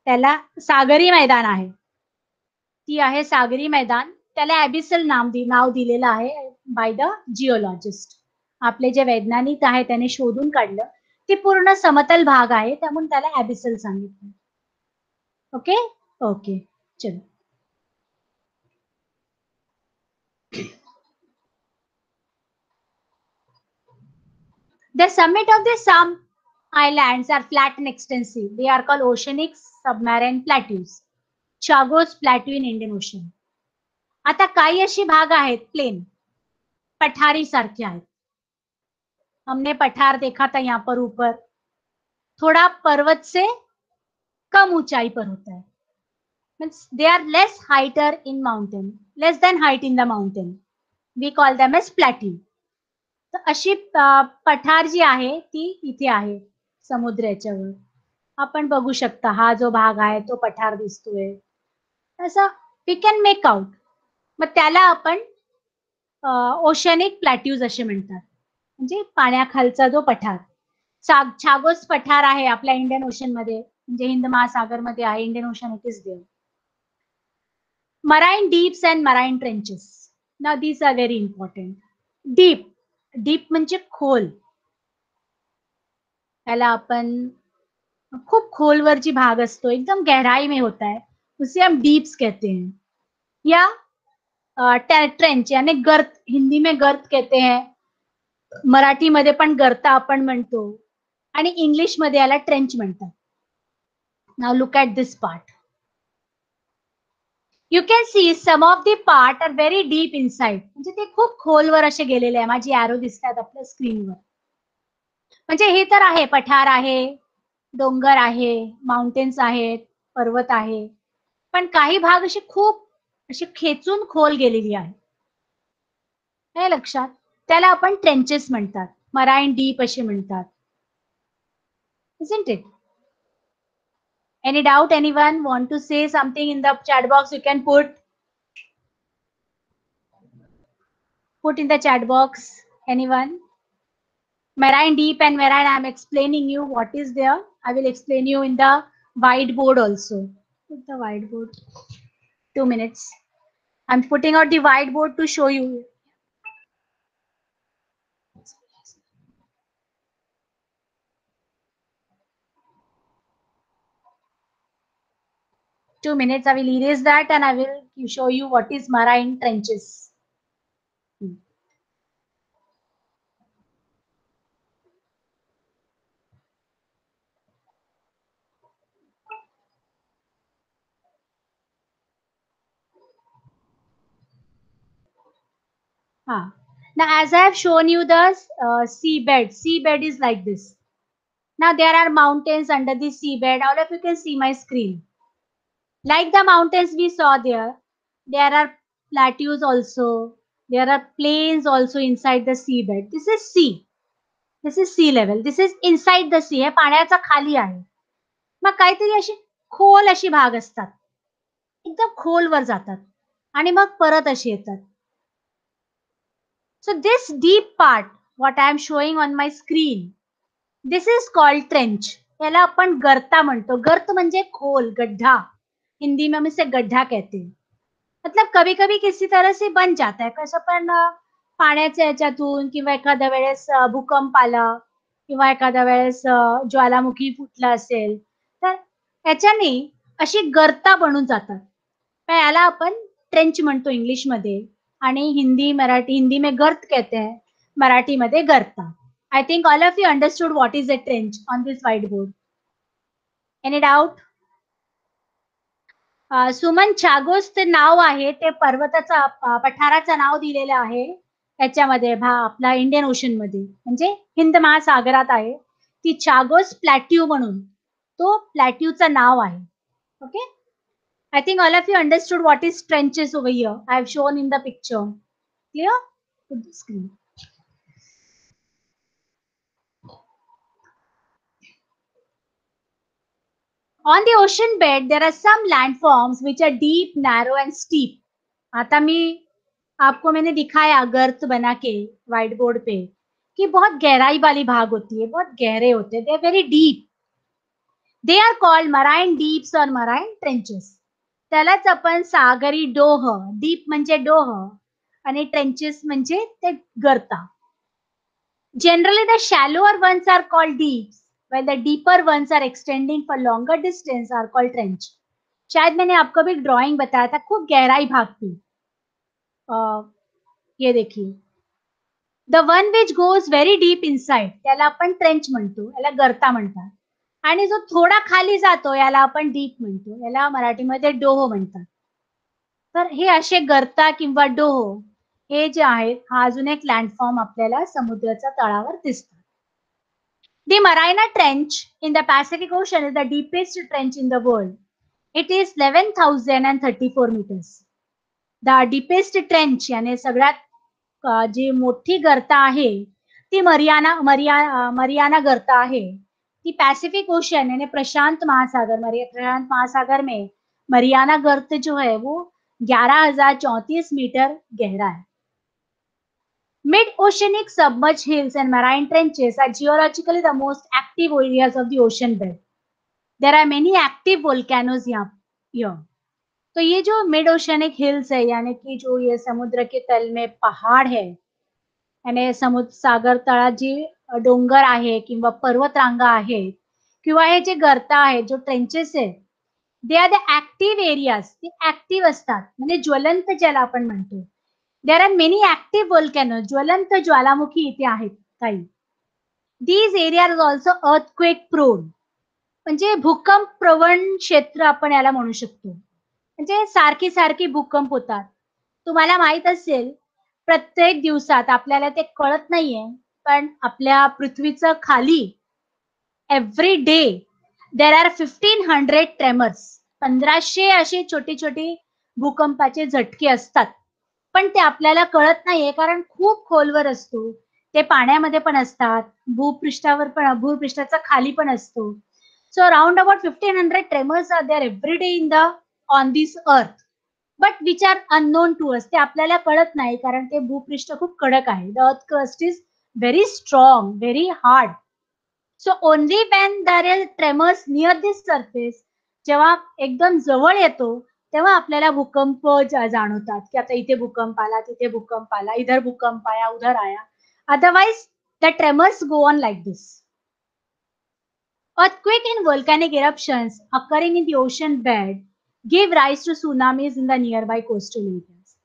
त्याला सागरी मैदान आहे. ती आहे सागरी मैदान. त्याला ॲबिसल नाव दिलेलं आहे बाय द जिओलॉजिस्ट. आपले जे वैज्ञानिक आहे त्याने शोधून काढलं. ती पूर्ण समतल भाग आहे, त्यामुळे त्याला ॲबिसल सांगितलं. ओके ओके, चलो. The summit of the some islands are flat and extensive. They are called oceanic submarine plateaus. Chagos Plateau in Indian Ocean. आता काही अशी भाग आहेत प्लेन, पठारी सारखे आहेत. हमने पठार देखा था यहाँ पर ऊपर, थोड़ा पर्वत से कम ऊंचाई पर होता है. Means they are less heighter in mountain, less than height in the mountain. We call them as plateau. तर अशी पठार जी आहे ती इथे आहे समुद्राच्यावर. आपण बघू शकता हा जो भाग आहे तो पठार दिसतोय. असं वी कॅन मेक आउट. मग त्याला आपण ओशनिक प्लॅट्यूज असे म्हणतात. म्हणजे पाण्याखालचा जो पठार. छागोस पठार आहे आपल्या इंडियन ओशन मध्ये, म्हणजे हिंद महासागर मध्ये आहे. Indian ocean it is there. Marine deeps and marine trenches. Now these are very important. Deep, deep म्हणजे खोल. त्याला आपण खूप खोलवर जी भाग असतो, एकदम गहराई में होता है, उसे हम डीप्स कहते हैं. या ट्रेंच यानी गर्त, हिंदी में गर्त कहते हैं, मराठीमध्ये पण गर्ता आपण म्हणतो, आणि इंग्लिश मध्ये याला ट्रेंच म्हणतात. Now look at this part. You can see some of the part are very deep inside. म्हणजे ते खूप खोलवर असे गेलेले आहे. माझी एरो दिसतात आपल्या स्क्रीनवर. म्हणजे हे तर आहे, पठार आहे, डोंगर आहे, माउंटेन्स आहेत, पर्वत आहे. पण काही भाग असे खूप अशी खेचून खोल गेलेली आहे. हे लक्षात. त्याला आपण ट्रेंचेस म्हणतात, मराईन डीप असे म्हणतात. Isn't it? Any doubt? Anyone want to say something in the chat box? You can put in the chat box. Anyone? Marine deep and marine, I am explaining you what is there. I will explain you in the whiteboard also. Put the whiteboard. 2 minutes. I'm putting out the whiteboard to show you. 2 minutes. I will erase that and I will show you what is marine trenches. Now, as I have shown you the seabed, seabed is like this. Now, there are mountains under the seabed. All of you can see my screen. Like the mountains we saw there are plateaus also. There are plains also inside the seabed. This is sea. This is sea level. This is inside the sea. हे पाण्याचा खाली आहे. मग काहीतरी अशी खोल अशी भाग असतात. एकदम खोलवर जातात आणि मग परत अशी येतात. So this deep part, what I am showing on my screen, this is called trench. याला आपण गर्ता म्हणतो. गर्त म्हणजे खोल, गड्ढा. हिंदी में हम इसे गड्ढा कहते हैं. मतलब कभी कभी किसी तरह से बन जाता है. कसं पण पाण्याच्या याच्यातून किंवा एखाद्या वेळेस भूकंप आला किंवा एखाद्या वेळेस ज्वालामुखी फुटला असेल तर याच्याने अशी गर्ता बनून जातात. याला आपण ट्रेंच म्हणतो इंग्लिश मध्ये, आणि हिंदी में गर्त कहते हैं, मराठी मध्ये गर्ता. I think all of you understood what is a trench on this whiteboard. Any doubt? Suman, छागोस ते नाव आहे ते पर्वताचा पठाराचं नाव दिलेलं आहे त्याच्यामध्ये आपला इंडियन ओशन मध्ये, म्हणजे हिंद महासागरात आहे. ती छागोस प्लॅट्यू म्हणून तो प्लॅट्यूचं नाव आहे. Okay. I think all of you understood what is trenches over here. I have shown in the picture. Clear? Put the screen. On the ocean bed, there are some landforms which are deep, narrow and steep. आता मैंने दिखाया गर्त बना के white board पे कि बहुत गहराई वाली भाग होती है, बहुत गहरे होते हैं. They are very deep. They are called marine deeps और मराईन ट्रेंचेस. त्यालाच आपण सागरी डोह, डीप म्हणजे डोह आणि ट्रेंचेस म्हणजे ते गर्ता. Generally, the shallower ones are called deeps, while the deeper ones are extending for longer distance are called trench. शायद मैंने आपको भी ड्राइंग बताया था, खूप गहराई भाग थी. ये देखिए, the one which goes very deep inside त्याला आपण ट्रेंच म्हणतो, याला गर्ता म्हणतात. आणि जो थोडा खाली जातो याला आपण डीप म्हणतो, याला मराठीमध्ये डोह म्हणतात. तर हे असे गर्ता किंवा डोह हे जे आहेत, हा अजून एक लँडफॉर्म आपल्याला समुद्राच्या तळावर दिसतात. The Mariana Trench in the Pacific Ocean is the deepest trench in the world. It is 11,034 meters. The deepest trench याने सगळ्यात जी मोठी गर्त आहे ती मरियाना गर्त आहे. ती पैसिफिक ओशन यानी प्रशांत महासागर में मरियाना गर्त जो है वो 11,034 मीटर गहरा है. Mid-oceanic submerged hills and marine trenches are geologically the most active areas of the ocean bed. There are many active volcanoes here. तो ये जो मिड ओशनिक हिल्स है यानी कि जो ये समुद्र के तल में पहाड़ है यानी समुद्र सागर तळात जी डोंगर आहे किंवा पर्वत रांगा आहे किंवा हे जे गर्त आहे जो ट्रेंचेस आहे they are the active areas. ते ऍक्टिव्ह असतात म्हणजे ज्वलंत ज्याला आपण म्हणतो. There are many active volcano ज्वलंत ज्वालामुखी इथे आहेत काही. These area are also earthquake prone म्हणजे भूकंप प्रवण क्षेत्र आपण याला म्हणू शकतो. म्हणजे सारखी सारखी भूकंप होतात. तुम्हाला माहित असेल प्रत्येक दिवसात आपल्याला ते कळत नाहीये पण आपल्या पृथ्वीचं खाली every day there are 1500 tremors. 1500 अशी छोटी छोटी भूकंपाचे झटके असतात पण ते आपल्याला कळत नाहीये कारण खूप खोलवर असतो. ते पाण्यामध्ये पण असतात भूपृष्ठाच्या खाली पण असतो. So around about 1500 tremors are there every day on this earth, but which are unknown to us. ते आपल्याला कळत नाही कारण ते भूपृष्ठ खूप कडक आहे. The earth crust is very strong, very hard. So only when there are tremors near this surface, जेव्हा एकदम जवळ येतो तेव्हा आपल्याला भूकंप जाणवतात की आता इथे भूकंप आला, तिथे भूकंप आला, इधर भूकंप आया, उधर आया. Otherwise the tremors go on like this. Earthquake and volcanic eruptions occurring in the ocean bed give rise to tsunamis in the nearby coastal areas.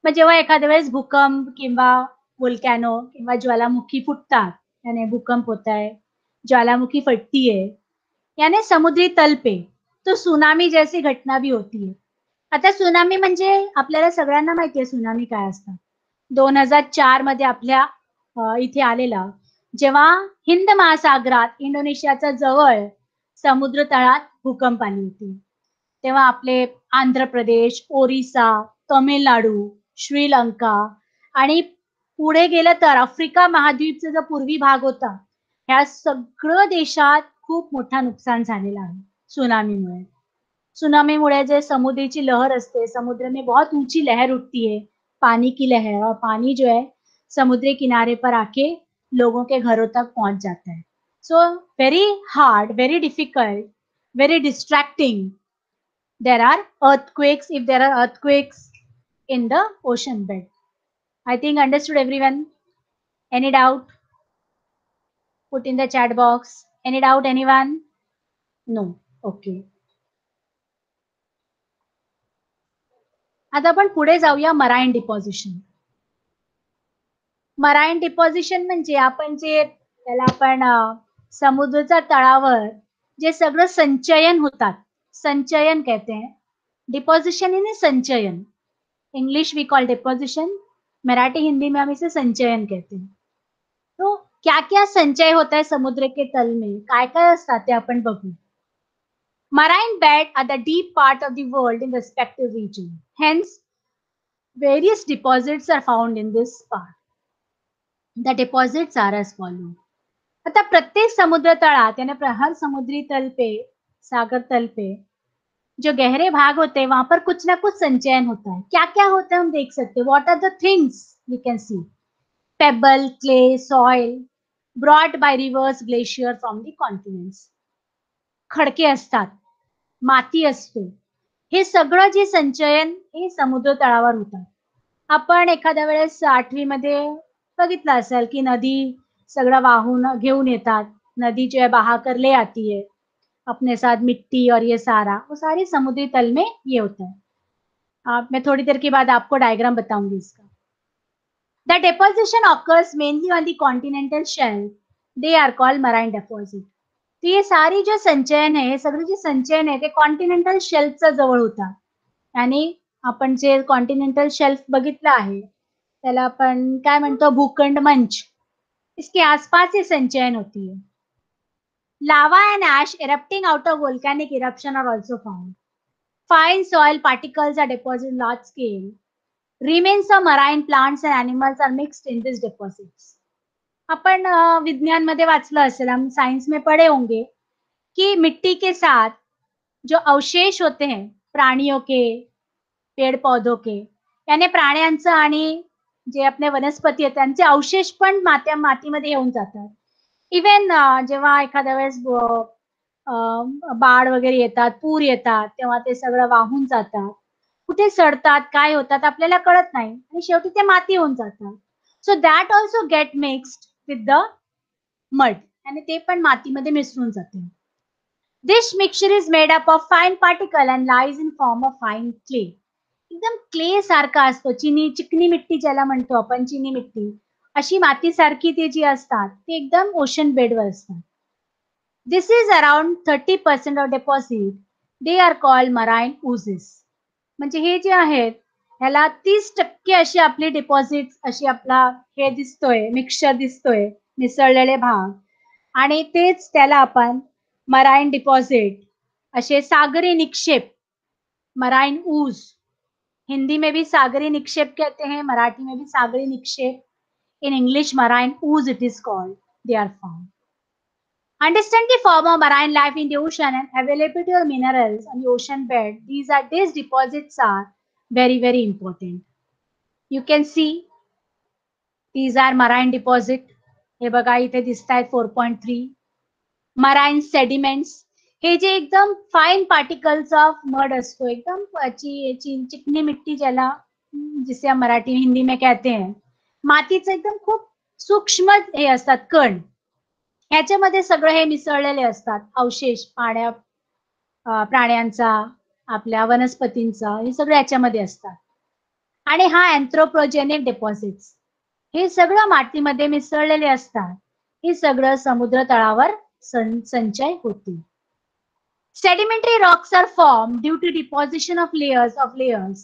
मग जेव्हा एखाद्या वेळेस भूकंप किंवा वोल्कॅनो किंवा ज्वालामुखी फुटतात याने भूकंप होत आहे, ज्वालामुखी फटतीये याने समुद्री तल पे तो सुनामी जैसी घटना भी होती है. आता सुनामी म्हणजे आपल्याला सगळ्यांना माहिती आहे सुनामी काय असतात. 2004 मध्ये आपल्या इथे आलेला जेव्हा हिंद महासागरात इंडोनेशियाच्या जवळ समुद्र तळात भूकंप आली होती तेव्हा आपले आंध्र प्रदेश, ओरिसा, तमिळनाडू, श्रीलंका आणि पुढे गेलं तर आफ्रिका महाद्वीपचा जो पूर्वी भाग होता ह्या सगळं देशात खूप मोठा नुकसान झालेला आहे सुनामीमुळे. सुनामीमुळे जे समुद्राची लहर असते समुद्र में बहुत ऊंची लहर उठती है पानी की लहर और पानी जो है समुद्री किनारे पर आके लोगों के घरों तक पहुंच जाता है. So very hard, very difficult, very distracting. There are earthquakes if there are earthquakes in the ocean bed. I think understood everyone. Any doubt? Put in the chat box. Any doubt anyone? No. Okay. आता आपण पुढे जाऊया marine deposition. Marine deposition म्हणजे आपण जे त्याला आपण समुद्राच्या तळावर जे सगळं संचयन होतात संचयन कहते हैं. डिपॉजिशन यानी संचयन. English we call deposition, Marathi Hindi में हम इसे संचयन कहते हैं. तो क्या क्या संचय होता है समुद्र के तल में काय काय असतात ते आपण बघू. Marine bed are the deep part of the world in respective region. Hence, various deposits are found in this part. The deposits are as follows. आता प्रत्येक समुद्र तळात यानी हर समुद्री तल पे सागर तल पे जो गहरे भाग होते हैं वहां पर कुछ ना कुछ संचयन होता है. क्या क्या होता है हम देख सकते हैं. What are the things we can see? Pebble, clay, soil brought by rivers, glacier from the continents. Khadke असतात, माती असते. हे सगळं जे संचयन हे समुद्र तळावर होतात. आपण एखाद्या वेळेस 8वी मध्ये बघितलं असेल की नदी सगळं वाहून घेऊन येतात. नदी जो है बहाकर ले आती है अपने साथ मिट्टी और ये सारा वो सारी समुद्री तल में ये होता है. मैं थोड़ी देर के बाद आपको डायग्राम बताऊंगी इसका. The deposition occurs mainly on the continental shelf. They are called marine deposit. तो ये सारी जो संचयन आहे हे सगळे जे संचयन आहे ते कॉन्टिनेंटल शेल्फच्या जवळ होतात. आणि आपण जे कॉन्टिनेंटल शेल्फ बघितलं आहे त्याला आपण काय म्हणतो भूखंड मंच. इसके आसपास ये संचयन होती है. Lava and ash erupting out of volcanic eruption are also found. Fine soil particles are deposited in large scale. Remains of marine plants and animals are mixed in these deposits. अपन विज्ञान मध्ये वाचलं असेल, हम साइंस में पढ़े होंगे कि मिट्टी के साथ जो अवशेष होते हैं प्राणियों के, पेड़ पौधों के, यानी प्राण्यांचं आणि जे आपले वनस्पती आहेत त्यांचे अवशेष पण मातीमध्ये येऊन जातात. इव्हन जेव्हा एखाद्या वेळेस बाढ वगैरे येतात, पूर येतात, तेव्हा ते सगळं वाहून जातात. कुठे सडतात, काय होतात आपल्याला कळत नाही आणि शेवटी ते माती होऊन जातात. So that also get mixed with the mud आणि ते पण मातीमध्ये मिसळून जाते. This mixture is made up of fine particle and lies in form of fine clay. एकदम क्ले सारखा असतो, चिकनी मिट्टी ज्याला म्हणतो आपण, चिनी मिट्टी अशी माती सारखी ते जी असतात ते एकदम ओशन बेडवर असतात. This is around 30% of deposit. They are called marine oozes. म्हणजे हे जे आहेत ह्याला 30% अशी आपली डिपॉझिट, अशी आपला हे दिसतोय, मिक्सचर दिसतोय, मिसळलेले भाग, आणि तेच त्याला आपण मराईन डिपॉझिट, असे सागरी निक्षेप, मराइन ऊज, हिंदी में भी सागरी निक्षेप कहते हैं, मराठी में भी सागरी निक्षेप. In English, marine ooze it is called. They are found. Understand the form of marine life in the ocean and availability of minerals on the ocean bed. These deposits are very, very important. You can see these are marine deposit. हे बघा इथे दिसतायत 4.3. Marine sediments. हे जे एकदम fine particles of mud असतो, एकदम चिकनी मिट्टी ज्याला, जिसे हम मराठी हिंदी में कहते हैं, मातीचं एकदम खूप सूक्ष्म हे असतात कण, ह्याच्यामध्ये सगळं हे मिसळलेले असतात अवशेष, प्राण्यांचा, आपल्या वनस्पतींचा, हे सगळं याच्यामध्ये असतात. आणि हा अँथ्रोपोजेनिक डिपॉझिट्स, हे सगळं मातीमध्ये मिसळलेले असतात. हे सगळं समुद्र तळावर संचय होते. Sedimentary rocks are formed due to deposition of layers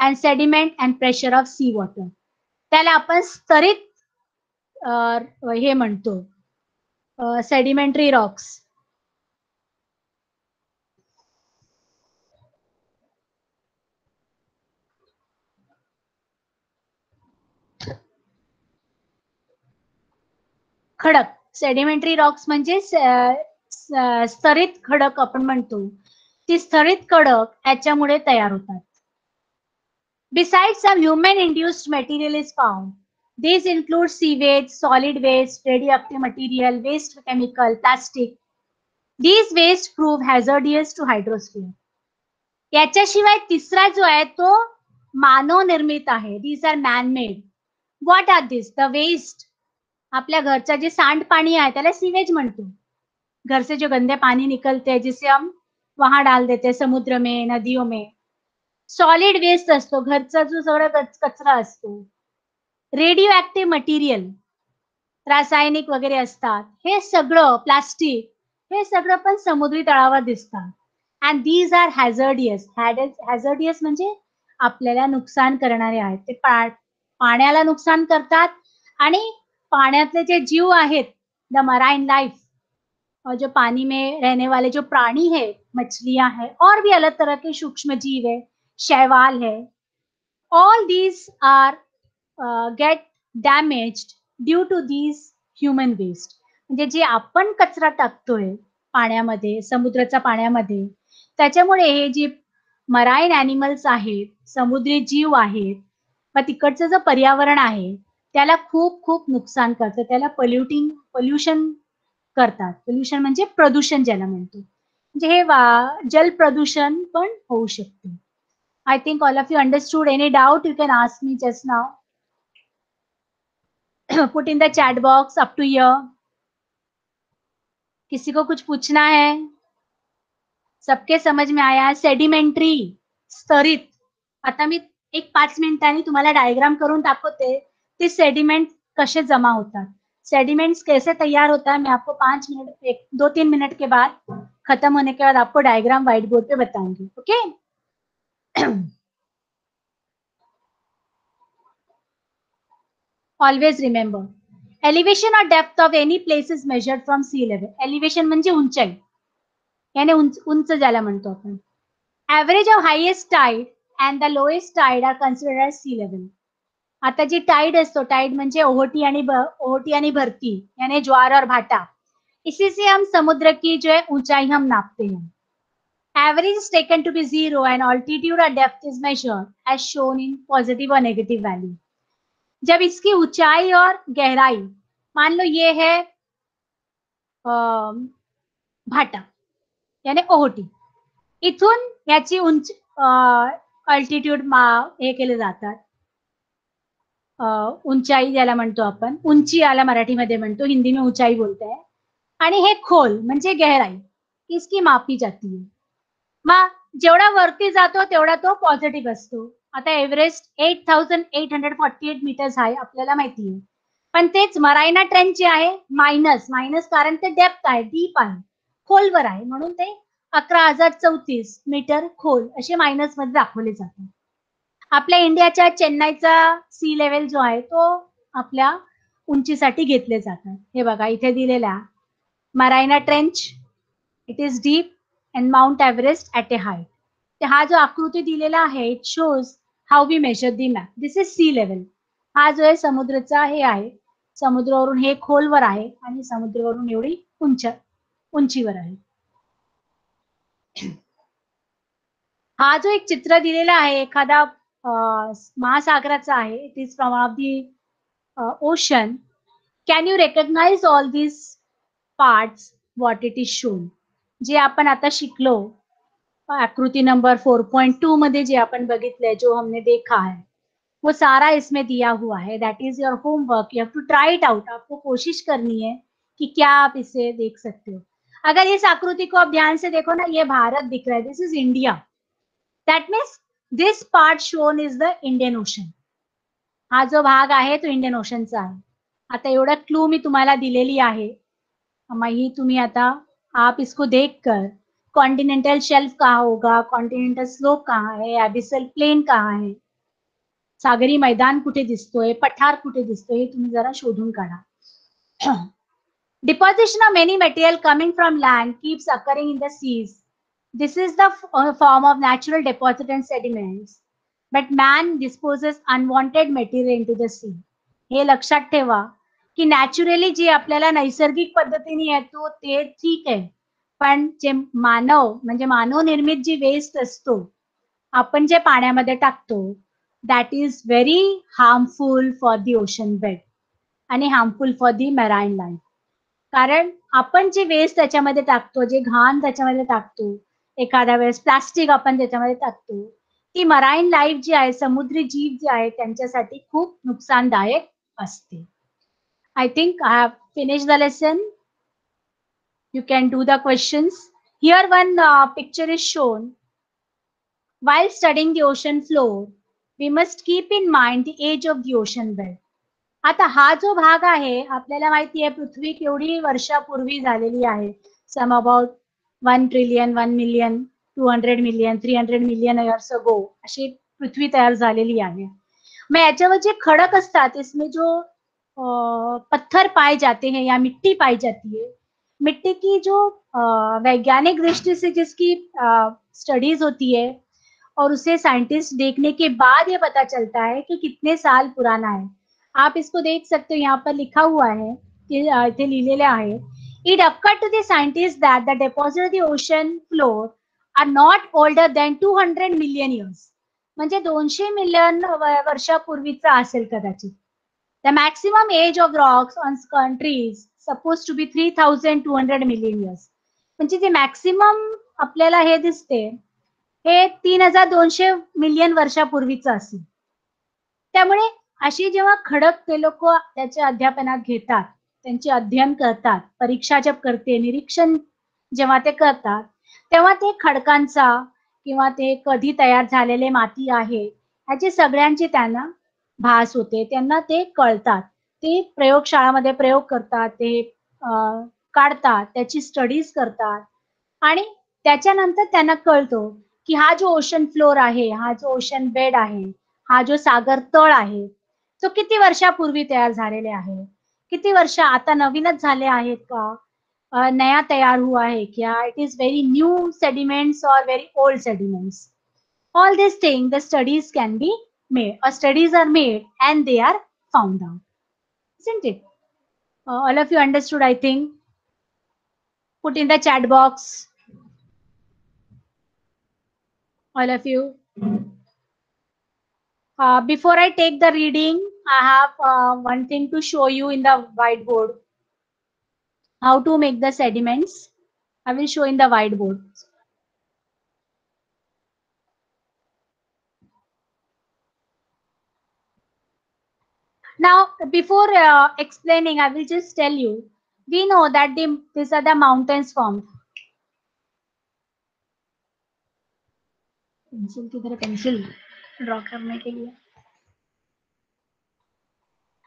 and sediment and pressure of sea water. त्याला आपण स्तरित हे म्हणतो, sedimentary rocks. खडक, सेडिमेंटरी रॉक्स म्हणजे स्तरित खडक आपण म्हणतो, ती स्तरित खडक याच्यामुळे तयार होतात. Besides, some human induced material is found. These include sewage, solid waste, radioactive material, waste chemical, plastic. These waste prove hazardous to hydrosphere. याच्याशिवाय तिसरा जो आहे तो मानव निर्मित आहे. These are man made. What are these? The waste. आपल्या घरचा जे सांडपाणी आहे त्याला सीवेज म्हणतो. घर से जो गंदे पानी निकलते हैं जिसे हम वहां डाल देते हैं, समुद्र में, नदियों में. सॉलिड वेस्ट असतो, घरचा जो सगळा कचरा असतो. रेडिओ ऍक्टिव्ह मटेरियल, रासायनिक वगैरे असतात, हे सगळं, प्लास्टिक, हे सगळं पण समुद्री तळावर दिसतात. And these are hazardous. Hazardous म्हणजे आपल्याला नुकसान करणारे आहेत. ते पाण्याला नुकसान करतात आणि पाण्यातले जे जीव आहेत, द मराइन लाइफ, और जो पानी में रहने वाले जो प्राणी है, मछलियां हैं और भी अलग तरह के सूक्ष्म जीव है, शैवाल है, all these are get damaged due to these human waste. म्हणजे जे आपण कचरा टाकतोय पाण्यामध्ये, समुद्राच्या पाण्यामध्ये, त्याच्यामुळे हे जे मराइन ॲनिमल्स आहेत, समुद्री जीव आहेत, मग तिकडचं जे पर्यावरण आहे त्याला खूप खूप नुकसान करतं, त्याला पोल्युशन करतात. पोल्युशन म्हणजे प्रदूषण ज्याला म्हणतो, म्हणजे हे जल प्रदूषण पण होऊ शकते. I think all of you understood. Any doubt you can ask me just now. Put in the chat box up to here. किसी को कुछ पूछना है? सबके समझ में आया? सेडिमेंटरी, स्तरित. आता मी एक 5 मिनिटांनी तुम्हाला डायग्राम करून दाखवते ते सेडिमेंट कसे जमा होतात. सेडिमेंट्स कैसे तैयार होता है मैं आपको 5 मिनट, 2-3 मिनट के बाद, खत्म होने के बाद आपको डायग्राम व्हाइट बोर्ड पे बताऊंगी. ओके? Always remember, एलिव्हेशन और depth of any place is measured from sea level. Elevation म्हणजे उंचाई, याने उंच ज्याला म्हणतो आपण. Average of highest tide and the lowest tide are considered as sea level. आता जी टाइड असतो, टाइड म्हणजे ओहोटी आणि भरती, यानी ज्वार और भाटा, इसी से हम समुद्र की जो है ऊंचाई हम नापते हैं. Average is taken to be zero and altitude or depth is measured as shown in positive or negative value. जब इसकी ऊंचाई और गहराई, मान लो ये है भाटा यानी ओहोटी, इथून याची उंच अल्टिट्यूड हे केले जातात, ऊंचाई ज्याला म्हणतो आपण, उंची याला मराठीमध्ये म्हणतो, हिंदी में ऊंचाई बोलते हैं. आणि हे खोल म्हणजे गहराई, इसकी मापी जाती है. मग जेवढा वरती जातो तेवढा तो पॉझिटिव्ह असतो. आता एव्हरेस्ट 8848 मीटर्स आहे आपल्याला माहिती आहे, पण तेच मरायना ट्रेंच जे आहे मायनस कारण ते डेप्थ आहे, डीप आहे, खोलवर आहे, म्हणून ते 11,034 मीटर खोल असे मायनस मध्ये दाखवले जातात. आपल्या इंडियाच्या चेन्नईचा सी लेवल जो आहे तो आपल्या उंचीसाठी घेतले जातात. हे बघा इथे दिलेला Mariana trench, it is deep and mount Everest at a height. हा जो आकृती दिलेला आहे, it shows how we measure the map. This is sea level. हा जो आहे समुद्राचा हे आहे, समुद्रावरून हे खोलवर आहे आणि समुद्रावरून एवढी उंचीवर आहे. हा जो एक चित्र दिलेला आहे एखादा महासागराचा आहे, it is from of the ocean. Can you recognise all this parts what it is shown. जे आपण आता शिकलो आकृति नंबर 4.2 मध्ये जे अपन बघितले, जो हमने देखा है, वो सारा इसमें दिया हुआ है. That is your homework. You have to try it out. आपको कोशिश करनी है कि क्या आप इसे देख सकते हो. अगर इस आकृति को आप ध्यान से देखो ना, ये भारत दिख रहा है, this is India. That means this part shown is the Indian ocean. हा जो भाग आहे तो इंडियन ओशनचा आहे. आता एवढा क्लू मी तुम्हाला दिलेली आहे, मग ही तुम्ही आता आप इसको देखकर कॉन्टिनेंटल शेल्फ कहाँ होगा, कॉन्टिनेंटल स्लोप कहाँ है, एबिसल प्लेन कहाँ है, सागरी मैदान कुठे दिसतोय, पठार कुठे दिसतोय, तुम्ही जरा शोधून काढा. Deposition of many material coming from land keeps occurring in the seas. This is the form of natural deposit and sediments, but man disposes unwanted material into the sea. हे लक्षात ठेवा की नॅचरली जी आपल्याला नैसर्गिक पद्धतीने येतो ते ठीक आहे, पण जे मानव निर्मित जी वेस्ट असतो, आपण जे पाण्यामध्ये टाकतो, that is very harmful for the ocean bed आणि हार्मफुल फॉर दी मेराईन लाईफ. कारण आपण जे वेस्ट त्याच्यामध्ये टाकतो, जे घाण त्याच्यामध्ये टाकतो, एखाद्या वेळेस प्लास्टिक आपण त्याच्यामध्ये टाकतो, ती मराईन लाईफ जी आहे, समुद्री जीव जे आहे, त्यांच्यासाठी खूप नुकसानदायक असते. I think I have finished the lesson. You can do the questions. Here one picture is shown. While studying the ocean floor, we must keep in mind the age of the ocean bed. आता हा जो भाग आहे, आपल्याला माहिती आहे पृथ्वी केवढी वर्षापूर्वी झालेली आहे. Some about 1 trillion, 1 million, 200 million, 300 million years ago अशी पृथ्वी तयार झालेली आहे. मग याच्यावर जे खडक असतात, इसमें जो पत्थर पाए जाते हैं या मिट्टी पाई जाती है, मिट्टी की जो वैज्ञानिक दृष्टि से जिसकी स्टडीज होती है और उसे साइंटिस्ट देखने के बाद ये पता चलता है कि कितने साल पुराना है. आप इसको देख सकते हो, यहाँ पर लिखा हुआ है कि इथे लिहिलेले आहे, it accord to the scientist that the deposit of the ocean floor are not older than 200 million years. म्हणजे 200 मिलियन वर्षापूर्वीचा असेल कदाचित. The maximum age of rocks on countries supposed to be 3,200 million years. म्हणजे जे maximum आपल्याला हे दिसते हे 3,200 मिलियन वर्षापूर्वीचं असेल. त्यामुळे अशी जेव्हा खडक ते लोक त्याच्या अध्यापनात घेतात, त्यांचे अध्ययन करतात, परीक्षा जब करते, निरीक्षण जेव्हा ते करतात, तेव्हा ते खडकांचा किंवा ते कधी तयार झालेले माती आहे ह्याची सगळ्यांची त्यांना भास होते, त्यांना ते कळतात. ते प्रयोगशाळामध्ये प्रयोग करतात, ते काढतात, त्याची स्टडीज करतात आणि त्याच्यानंतर त्यांना कळतो की हा जो ओशन फ्लोर आहे, हा जो ओशन बेड आहे, हा जो सागर तळ आहे, तो किती वर्षापूर्वी तयार झालेले आहे. किती वर्ष आता नवीनच झाले आहेत का, नया तयार हुआ है क्या, it is very new sediments और very old sediments. All these things, the studies can be made, or studies are made and they are found out. Isn't it? All of you understood, I think. Put in the chat box. All of you. Before I take the reading, I have one thing to show you in the whiteboard. How to make the sediments. I will show in the whiteboard. Now, before explaining, I will just tell you, we know that these are the mountains formed. Pencil किधर है, pencil draw करने के लिए.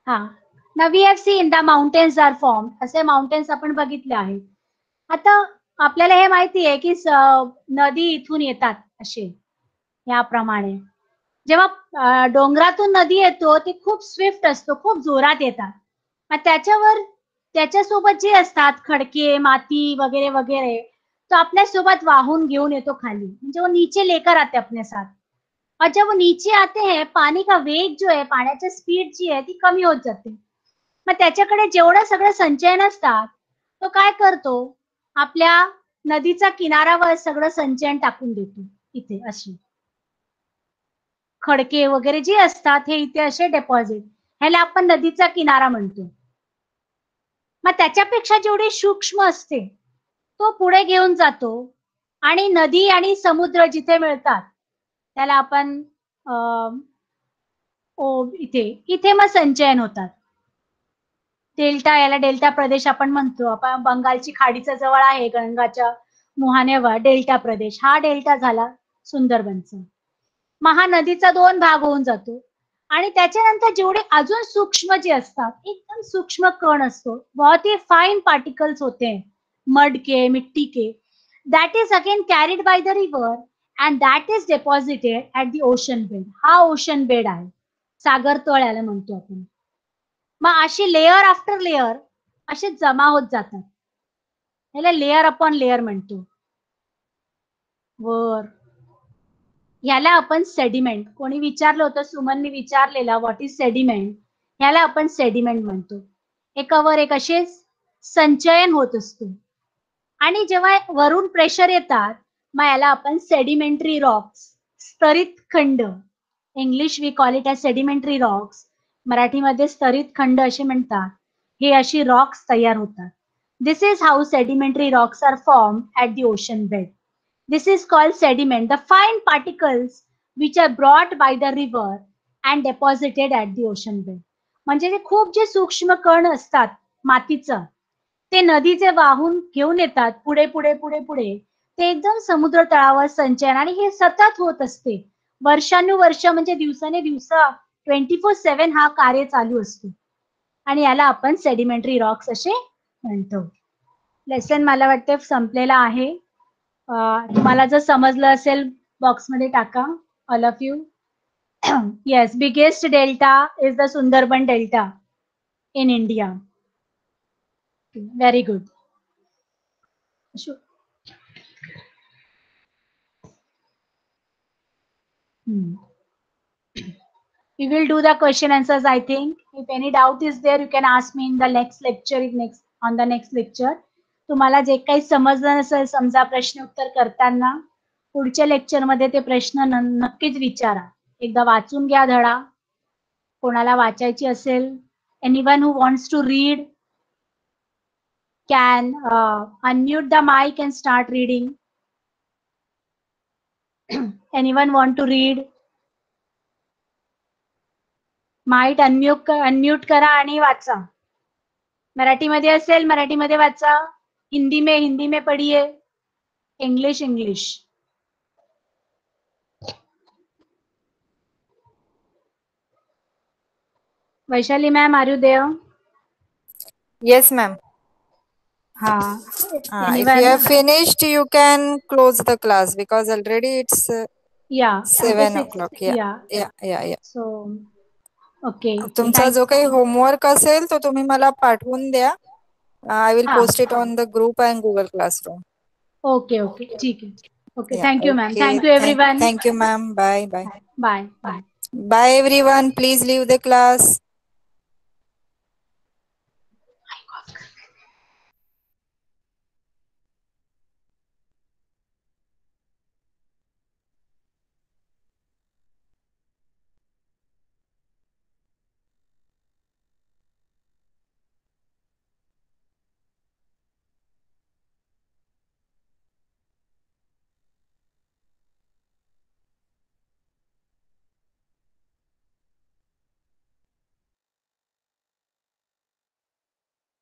हाँ, now we have seen the mountains are formed. असे mountains आपण बघितले आहेत. आता आपल्याला हे माहिती आहे की नदी इथून येतात असे याप्रमाणे. जेव्हा डोंगरातून नदी येतो ती खूप स्विफ्ट असतो, खूप जोरात येतात. त्याच्यावर त्याच्यासोबत जे असतात खडके, माती वगैरे वगैरे, तो अपने सोबत वाहून घेऊन येतो खाली, म्हणजे वो नीचे लेकर आते अपने साथ. और जब वो नीचे आते हैं, पानी का वेग जो आहे, पाण्याची स्पीड जी आहे ती कमी होत जाते. मग त्याच्याकडे जेवढं सगळं संचयन असतात तो काय करतो, आपल्या नदीचा किनाऱ्यावर सगळं संचयन टाकून देतो इथे. अशी खडके वगैरे जे असतात हे इथे असे डेपॉझिट, ह्याला आपण नदीचा किनारा म्हणतो. मग त्याच्यापेक्षा जेवढी सूक्ष्म असते तो पुढे घेऊन जातो आणि नदी आणि समुद्र जिथे मिळतात त्याला आपण इथे इथे मग संचयन होतात. डेल्टा, याला डेल्टा प्रदेश आपण म्हणतो. आपण बंगालची खाडीचा जवळ आहे, गंगाच्या मुहानेवर डेल्टा प्रदेश, हा डेल्टा झाला सुंदरबनचा. महानदीचा 2 भाग होऊन जातो आणि त्याच्यानंतर जेवढे अजून सूक्ष्म जे असतात, एकदम सूक्ष्म कण असतो, बहुत ही फाइन पार्टिकल्स होते हैं mud K, Mitti K, that is again carried by the river and that is deposited at the ocean bed. हा ओशन बेड आहे, सागर तळ याला म्हणतो आपण. मग अशी लेयर आफ्टर लेयर असे जमा होत जातात, याला लेयर अपॉन लेयर म्हणतो. वर याला आपण सेडिमेंट, कोणी विचारलं होतं, सुमनने विचारलेला व्हॉट इज सेडिमेंट, याला आपण सेडिमेंट म्हणतो. एकावर एक असे संचयन होत असतो आणि जेव्हा वरून प्रेशर येतात मग याला आपण सेडिमेंटरी रॉक्स, स्तरित खंड, English we call it as sedimentary rocks, मराठीमध्ये स्तरित खंड असे म्हणतात. हे अशी रॉक्स तयार होतात. This is how sedimentary rocks are form at the ocean bed. This is called sediment, the fine particles which are brought by the river and deposited at the ocean bed. म्हणजे ते खूप जे सूक्ष्म कण असतात मातीचं, ते नदीचे वाहून घेऊन येतात पुढे पुढे पुढे पुढे, ते एकदम समुद्र तळावर संचयन, आणि हे सतत होत असते वर्षानुवर्ष, म्हणजे दिवसाने दिवस 24/7 हा कार्य चालू असतो आणि याला आपण सेडिमेंटरी रॉक्स असे म्हणतो. लेसन मला वाटतं संपलेला आहे. तुम्हाला जर समजलं असेल बॉक्समध्ये टाका, all of you. Yes, biggest delta is the Sundarban delta in India. Very good. We will do the question answers, I think. If any doubt is there, you can ask me in the next lecture, on the next lecture. तुम्हाला जे काही समजलं नसेल, समजा प्रश्न उत्तर करताना, पुढच्या लेक्चर मध्ये ते प्रश्न नक्कीच विचारा. एकदा वाचून घ्या धडा. कोणाला वाचायची असेल, anyone who wants to read can unmute the mic and start reading. Anyone want to read? Might unmute करा आणि वाचा. मराठीमध्ये असेल मराठीमध्ये वाचा, हिंदी में पढ़िए, English. Vaishali ma'am, are you there? Yes, ma'am. If you have finished, you can close the class because already it's 7 o'clock. Yeah. So okay. तुमचा जो काही होमवर्क असेल तो तुम्ही मला पाठवून द्या. आय विल हा. Post it on the group and Google classroom. Okay okay ठीक आहे. Okay, Yeah, thank you ma'am. okay. Thank you everyone. Thank you, ma'am. Bye, bye. Bye bye. Bye, everyone. Please leave the class.